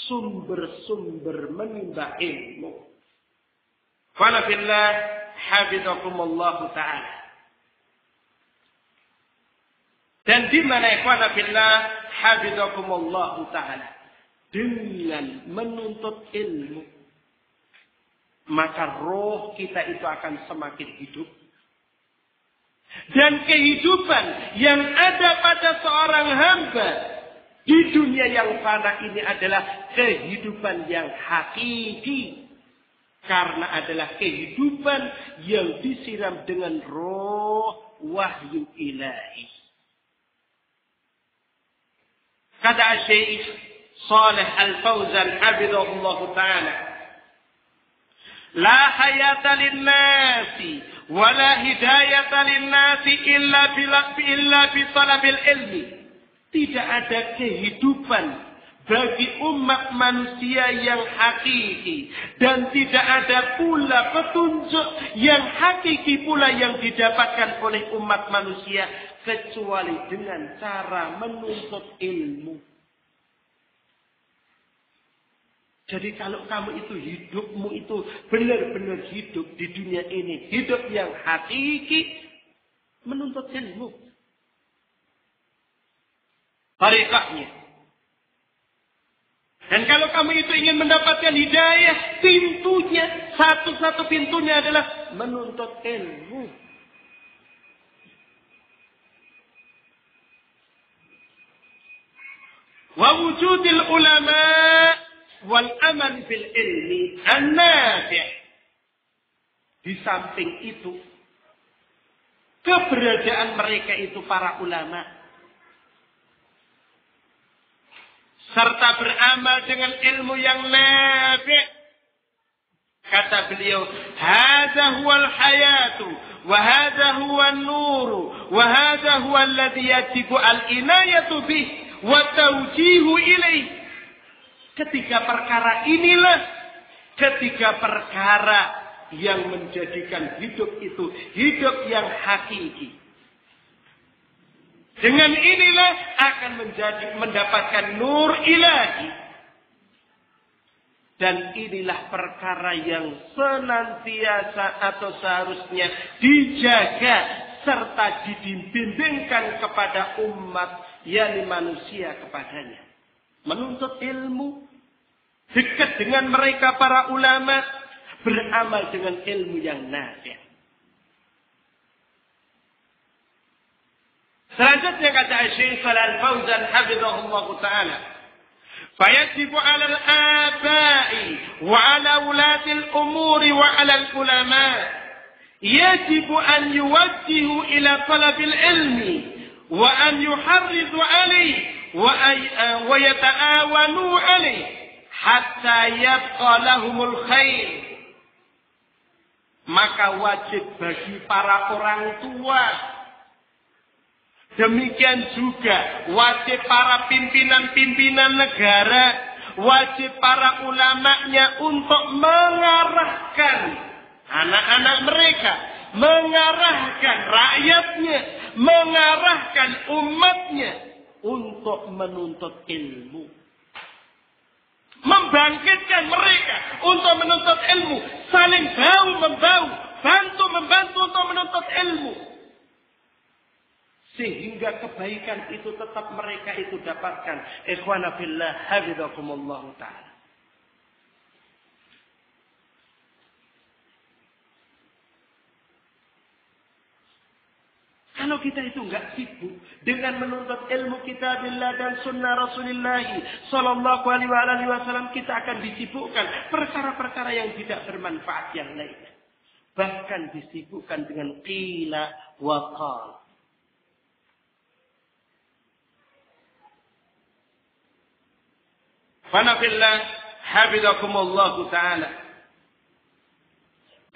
Sumber-sumber menimba ilmu. Fala fillah hafizakumullah ta'ala. Dan di mana ikhwana fillah hafizakumullah ta'ala, dengan menuntut ilmu, maka roh kita itu akan semakin hidup, Dan kehidupan yang ada pada seorang hamba di dunia yang fana ini adalah kehidupan yang hakiki. Karena adalah kehidupan yang disiram dengan roh wahyu ilahi. Kata Syekh Shalih Al-Fauzan hafizahullah ta'ala, la hayata lin-nasi wa la hidayata lin-nasi illa bi talabil ilmi. Tidak ada kehidupan bagi umat manusia yang hakiki. Dan tidak ada pula petunjuk yang hakiki pula yang didapatkan oleh umat manusia. Kecuali dengan cara menuntut ilmu. Jadi kalau kamu itu hidupmu itu benar-benar hidup di dunia ini. Hidup yang hakiki. Menuntut ilmu. Tariqahnya. Dan kalau kamu itu ingin mendapatkan hidayah, pintunya, satu-satu pintunya adalah menuntut ilmu. Wa wujudil ulama wal amal bil ilmi an-nafi'. Di samping itu, keberadaan mereka itu para ulama, serta beramal dengan ilmu yang nafi'. Kata beliau, hadza huwal hayatu wa hadza huwan nuru wa hadza huwal ladzi yajibu al-inayatu bih wa tawjihu ilaih. Ketiga perkara yang menjadikan hidup itu hidup yang hakiki. Dengan inilah akan mendapatkan nur ilahi. Dan inilah perkara yang senantiasa atau seharusnya dijaga serta dibimbingkan kepada umat yakni manusia kepadanya. Menuntut ilmu, dekat dengan mereka para ulama, beramal dengan ilmu yang nafi'. Selanjutnya kata Syekh Shalih Al-Fauzan hafizahullah ta'ala, fayajibu 'ala al-aba'i wa 'ala ulati al-umuri wa 'ala al-ulama yajibu an yuwajjihu ila talabil ilmi wa an yuharridu 'alayhi wa yata'awanu 'alayhi hatta yabqa lahumul khair. Maka wajib bagi para orang tua, demikian juga wajib para pimpinan-pimpinan negara, wajib para ulamanya untuk mengarahkan anak-anak mereka, mengarahkan rakyatnya, mengarahkan umatnya untuk menuntut ilmu. Membangkitkan mereka untuk menuntut ilmu, saling bahu-membahu, bantu-membantu untuk menuntut ilmu. Sehingga kebaikan itu tetap mereka itu dapatkan. Ikhwana fillah, hafizakumullah ta'ala. Kalau kita itu enggak sibuk dengan menuntut ilmu kitabillah dan sunnah Rasulullah sallallahu alaihi wasallam, kita akan disibukkan perkara-perkara yang tidak bermanfaat yang lain. Bahkan disibukkan dengan qila wa qal. Fanafillah hafizakumullah ta'ala.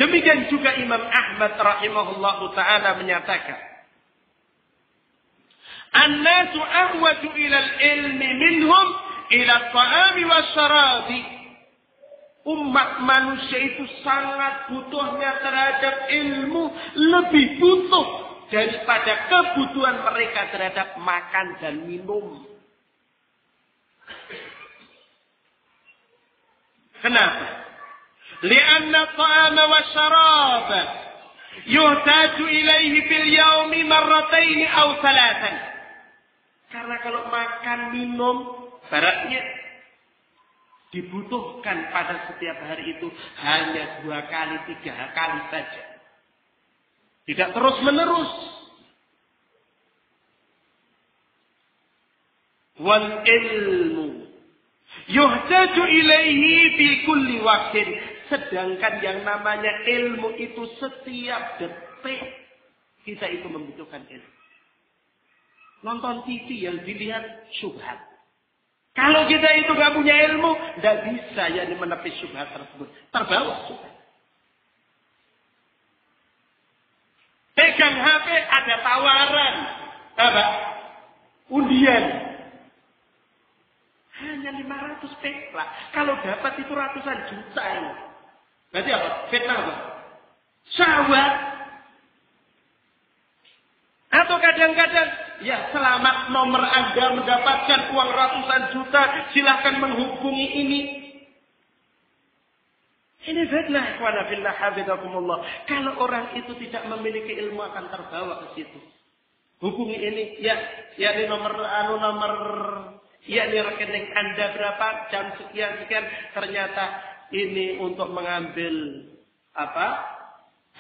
Demikian juga Imam Ahmad rahimahullah ta'ala menyatakan, An-nasu ahwaju ilal ilmi minhum ila ta'ami wa syarabi. Umat manusia itu sangat butuhnya terhadap ilmu, lebih butuh daripada kebutuhan mereka terhadap makan dan minum. Kenapa? Lianna ta'ama wa syaraba yuhtaju ilaihi fil yaumi marrataini aw thalathan. Karena kalau makan minum baratnya dibutuhkan pada setiap hari itu hanya 2 kali, 3 kali saja. Tidak terus menerus. wal ilmu yuhtaju ilaihi fi kulli waqtin. Sedangkan yang namanya ilmu itu setiap detik kita itu membutuhkan ilmu. Nonton TV yang dilihat syubhat. Kalau kita itu gak punya ilmu, gak bisa menepis syubhat tersebut. Terbawa syubhat. Pegang HP ada tawaran. Apa? Undian. Hanya 500 perak. Kalau dapat itu ratusan juta ini. Berarti apa? Fitnah apa? Syahwat. Atau kadang-kadang, ya selamat nomor Anda mendapatkan uang ratusan juta, silahkan menghubungi ini. Ini fitnah, ikhwana fillah hafizakumullah. Kalau orang itu tidak memiliki ilmu akan terbawa ke situ. Hubungi ini, ya ini nomor rekening Anda berapa, jam sekian, ternyata ini untuk mengambil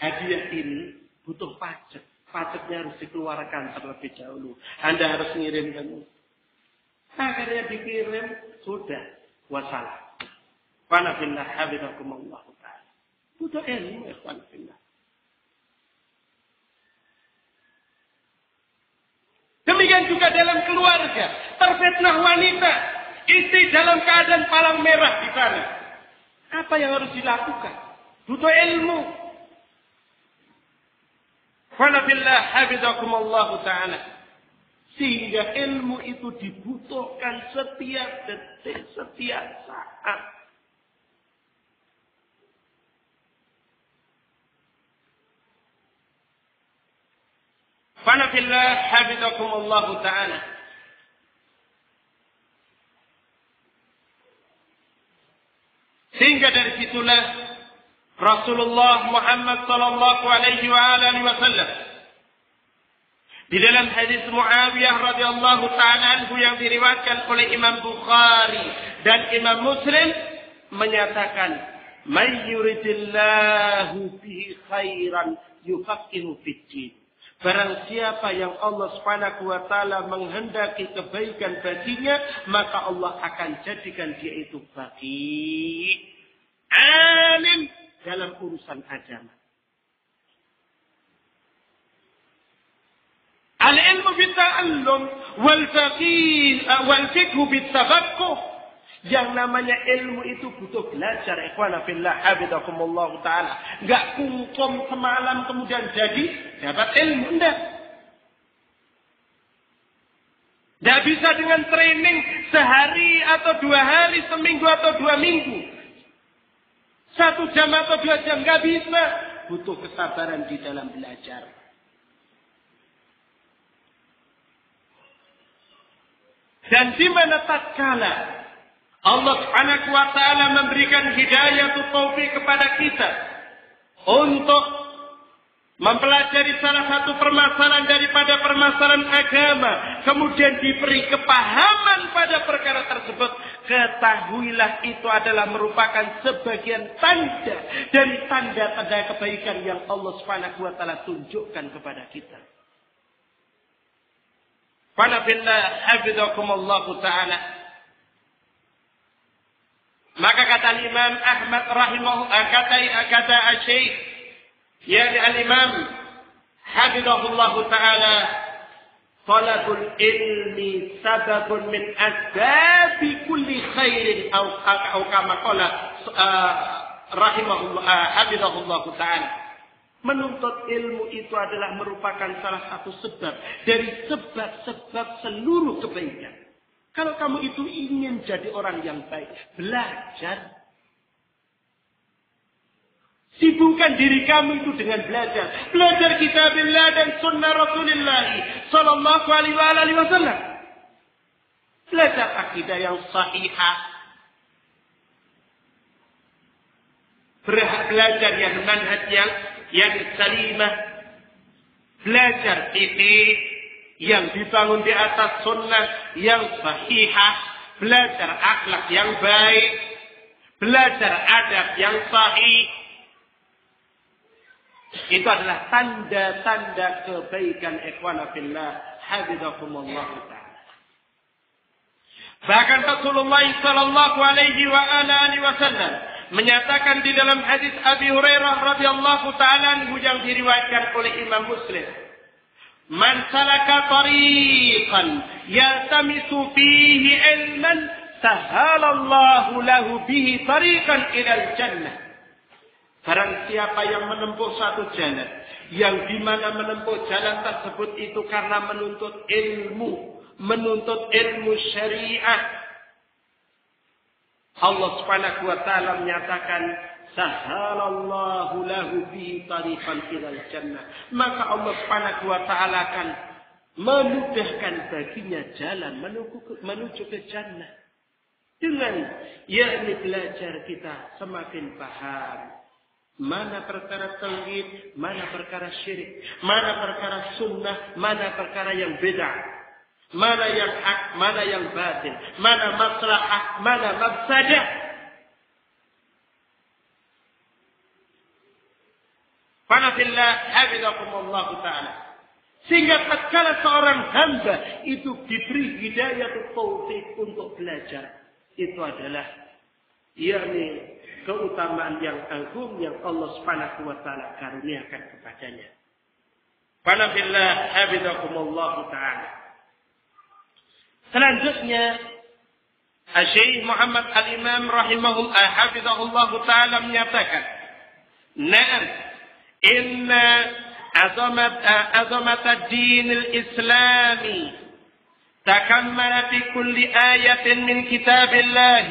hadiah ini butuh pajak. Pajaknya harus dikeluarkan terlebih dahulu. Anda harus mengirimkan. Akhirnya dikirim, sudah. Wassalam. Ikhwana fillah hafizakumullah ta'ala. Butuh ilmu, ikhwana fillah. Demikian juga dalam keluarga. Terfitnah wanita. Istri dalam keadaan palang merah di sana. Apa yang harus dilakukan? Butuh ilmu. Wanabillah hafizakumullah ta'ala. Sehingga ilmu itu dibutuhkan setiap detik, setiap saat. Wanabillah hafizakumullah ta'ala. Sehingga dari situlah Rasulullah Muhammad sallallahu alaihi wasallam di dalam hadis Muawiyah radhiyallahu ta'ala anhu yang diriwayatkan oleh Imam Bukhari dan Imam Muslim menyatakan, "May yuridillahu bihi khairan yufaqihu fid-din." Barang siapa yang Allah Subhanahu wa taala menghendaki kebaikan baginya, maka Allah akan jadikan dia itu faqih, alim dalam urusan agama. Al-ilmu bitta'allum wal fiqhu bittafaqquh. Yang namanya ilmu itu butuh belajar. Ikhwana fillah hafizakumullah ta'ala. Enggak kungkum semalam kemudian jadi dapat ilmu. Enggak bisa dengan training sehari atau 2 hari, seminggu atau 2 minggu. 1 jam atau 2 jam, nggak bisa. Butuh kesabaran di dalam belajar. Dan di mana tatkala Allah Subhanahu wa taala memberikan hidayah atau taufik kepada kita untuk mempelajari salah satu permasalahan daripada permasalahan agama, kemudian diberi kepahaman pada perkara tersebut, ketahuilah itu adalah merupakan sebagian tanda dari tanda-tanda kebaikan yang Allah Subhanahu wa taala tunjukkan kepada kita. Qala billah hafizakumullah taala. Maka kata Imam Ahmad kata Syekh yakni al-Imam hafizahullah taala, talabul ilmi sababun min asbabi kulli khairin atau kama qala rahimahullah hafizahullah taala. Menuntut ilmu itu adalah merupakan salah satu sebab dari sebab-sebab seluruh kebaikan. Kalau kamu itu ingin jadi orang yang baik, belajar. Sibukkan diri kamu itu dengan belajar. Belajar kitabillah dan sunnah Rasulullah sallallahu alaihi wasallam. Belajar akidah yang sahihah. Belajar yang manhaj yang salimah. Belajar fikih yang dibangun di atas sunnah yang sahihah. Belajar akhlak yang baik. Belajar adab yang sahih. Itu adalah tanda-tanda kebaikan ikhwana fillah hafizakumullah ta'ala. Bahkan Rasulullah sallallahu alaihi wasallam menyatakan di dalam hadis Abi Hurairah radhiyallahu taala anhu yang diriwayatkan oleh Imam Muslim, "Man salaka tariqan yaltamisu fihi ilman, sahalallahu lahu bihi tariqan ilal jannah." Barang siapa yang menempuh satu jalan, yang di mana menempuh jalan tersebut itu karena menuntut ilmu syariah, Allah Subhanahu wa taala menyatakan, sahalallahu lahu bihi tariqan ilal jannah. Maka Allah Subhanahu wa taala akan memudahkan baginya jalan menuju ke jannah. Dengan yakni belajar kita semakin paham mana perkara tauhid, mana perkara syirik, mana perkara sunnah, mana perkara yang beda, mana yang hak, mana yang batil, mana maslahah, mana mafsadah. Fanafillah hafizakumullah ta'ala. Sehingga tatkala seorang hamba itu diberi hidayah taufik untuk belajar, itu adalah yakni keutamaan yang agung yang Allah Subhanahu wa taala karuniakan kepadanya. Fanafillah hafizakumullah ta'ala. Selanjutnya Syekh Muhammad Al-Imam hafizahullah taala menyatakan, "Na'am, inna azamat ad-din al-islami takammala fi kulli ayatin min kitabillah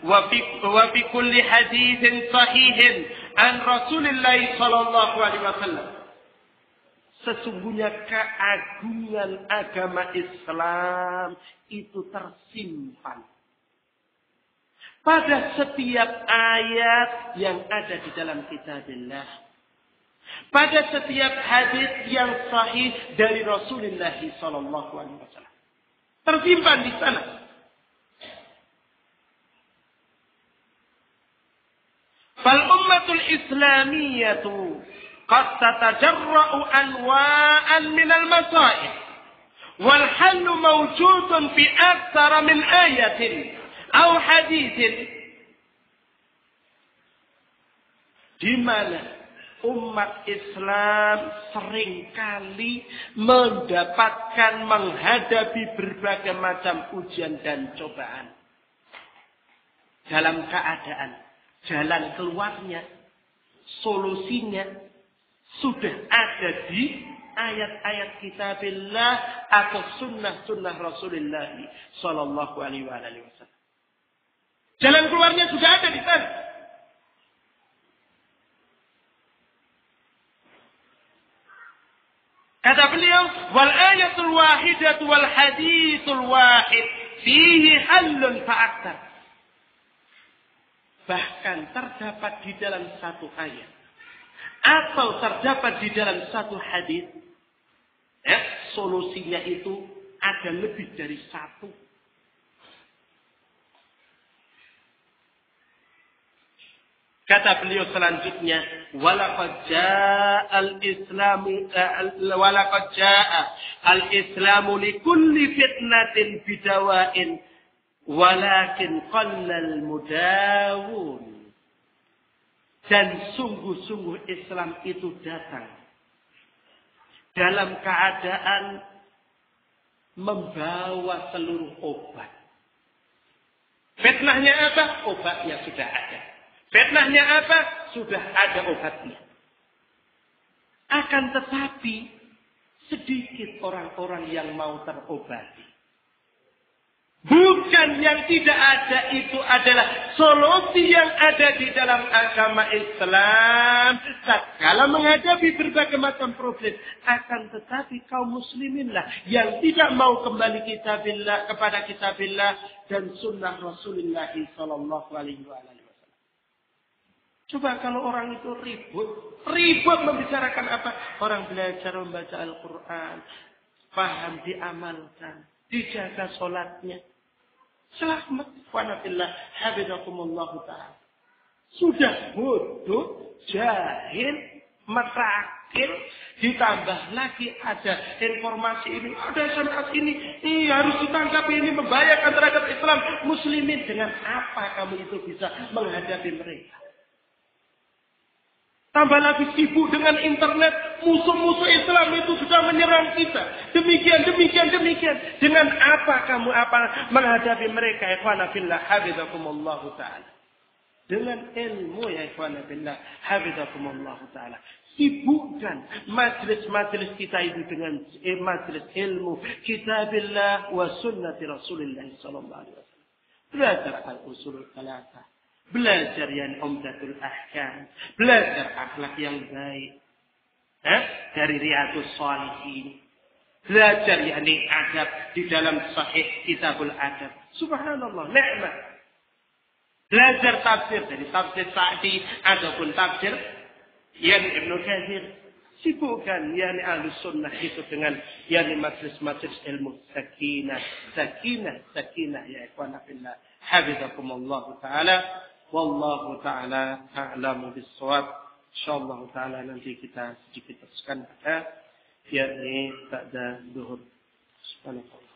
wa fi kulli haditsin sahihin an Rasulillah sallallahu alaihi wasallam." Sesungguhnya keagungan agama Islam itu tersimpan pada setiap ayat yang ada di dalam kitabillah, pada setiap hadis yang sahih dari Rasulullah sallallahu alaihi wasallam. Tersimpan di sana. Fal ummatul islamiyatu qad tatajarra'u anwa'an minal masail wal hallu mawjudun fi aktsara min ayatin aw haditsin, di mana umat Islam seringkali mendapatkan menghadapi berbagai macam ujian dan cobaan dalam keadaan jalan keluarnya, solusinya sudah ada di ayat-ayat kitabillah atau sunnah-sunnah Rasulullah sallallahu alaihi wasallam. Jalan keluarnya sudah ada di sana. Kata beliau, wal ayatul wahidatu wal haditsul wahid fihi hallun fa'aktar. Bahkan terdapat di dalam satu ayat atau terdapat di dalam satu hadis, solusinya itu ada lebih dari satu. Kata beliau selanjutnya, walaqad jaa al-islamu likulli fitnatin bidawain walakin qallal mudawun. Dan sungguh-sungguh Islam itu datang dalam keadaan membawa seluruh obat. Fitnahnya apa? Obatnya sudah ada. Fitnahnya apa? Sudah ada obatnya. Akan tetapi sedikit orang-orang yang mau terobati. Bukan yang tidak ada itu adalah solusi yang ada di dalam agama Islam tatkala menghadapi berbagai macam problem. Akan tetapi kaum musliminlah yang tidak mau kembali kepada kitabillah dan sunnah Rasulullah sallallahu alaihi wasallam. Coba kalau orang itu ribut membicarakan apa? Orang belajar membaca Al-Quran, paham, diamalkan, dijaga sholatnya. Selamat wanafillah hafizakumullah ta'ala. Sudah bodoh, jahil, merakit, yakin, ditambah lagi ada informasi ini, ada SMS ini harus ditangkap, ini membahayakan terhadap Islam muslimin. Dengan apa kamu itu bisa menghadapi mereka? Tambah lagi sibuk dengan internet, musuh-musuh Islam itu sudah menyerang kita. Demikian. Dengan apa kamu menghadapi mereka? Ikhwana fillah, hafizakumullahu ta'ala. Dengan ilmu, ya ikhwana fillah, hafizakumullahu ta'ala. Sibukkan majlis-majlis kita itu dengan majlis ilmu kitabillah wa sunnati Rasulullah sallallahu alaihi wasallam. Belajar al-usul thalatha. Belajar yang Umdatul Ahkam. Belajar akhlak yang baik. Dari Riyadhus Shalihin. Belajar yakni adab di dalam Sahih Kitabul Adab. Subhanallah, nikmat. Belajar tafsir dari tafsir Sa'di ataupun tafsir yakni Ibnu Katsir. Sibukkan yakni Ahlus Sunnah itu dengan yakni majlis-majlis ilmu sakinah ya ikhwan fillah. Hafizakumullah taala. Wallahu ta'ala a'lamu bis-shawab. Insyaallah ta'ala nanti kita sedikit teruskan pada yakni ba'da zuhur. Subhanallah.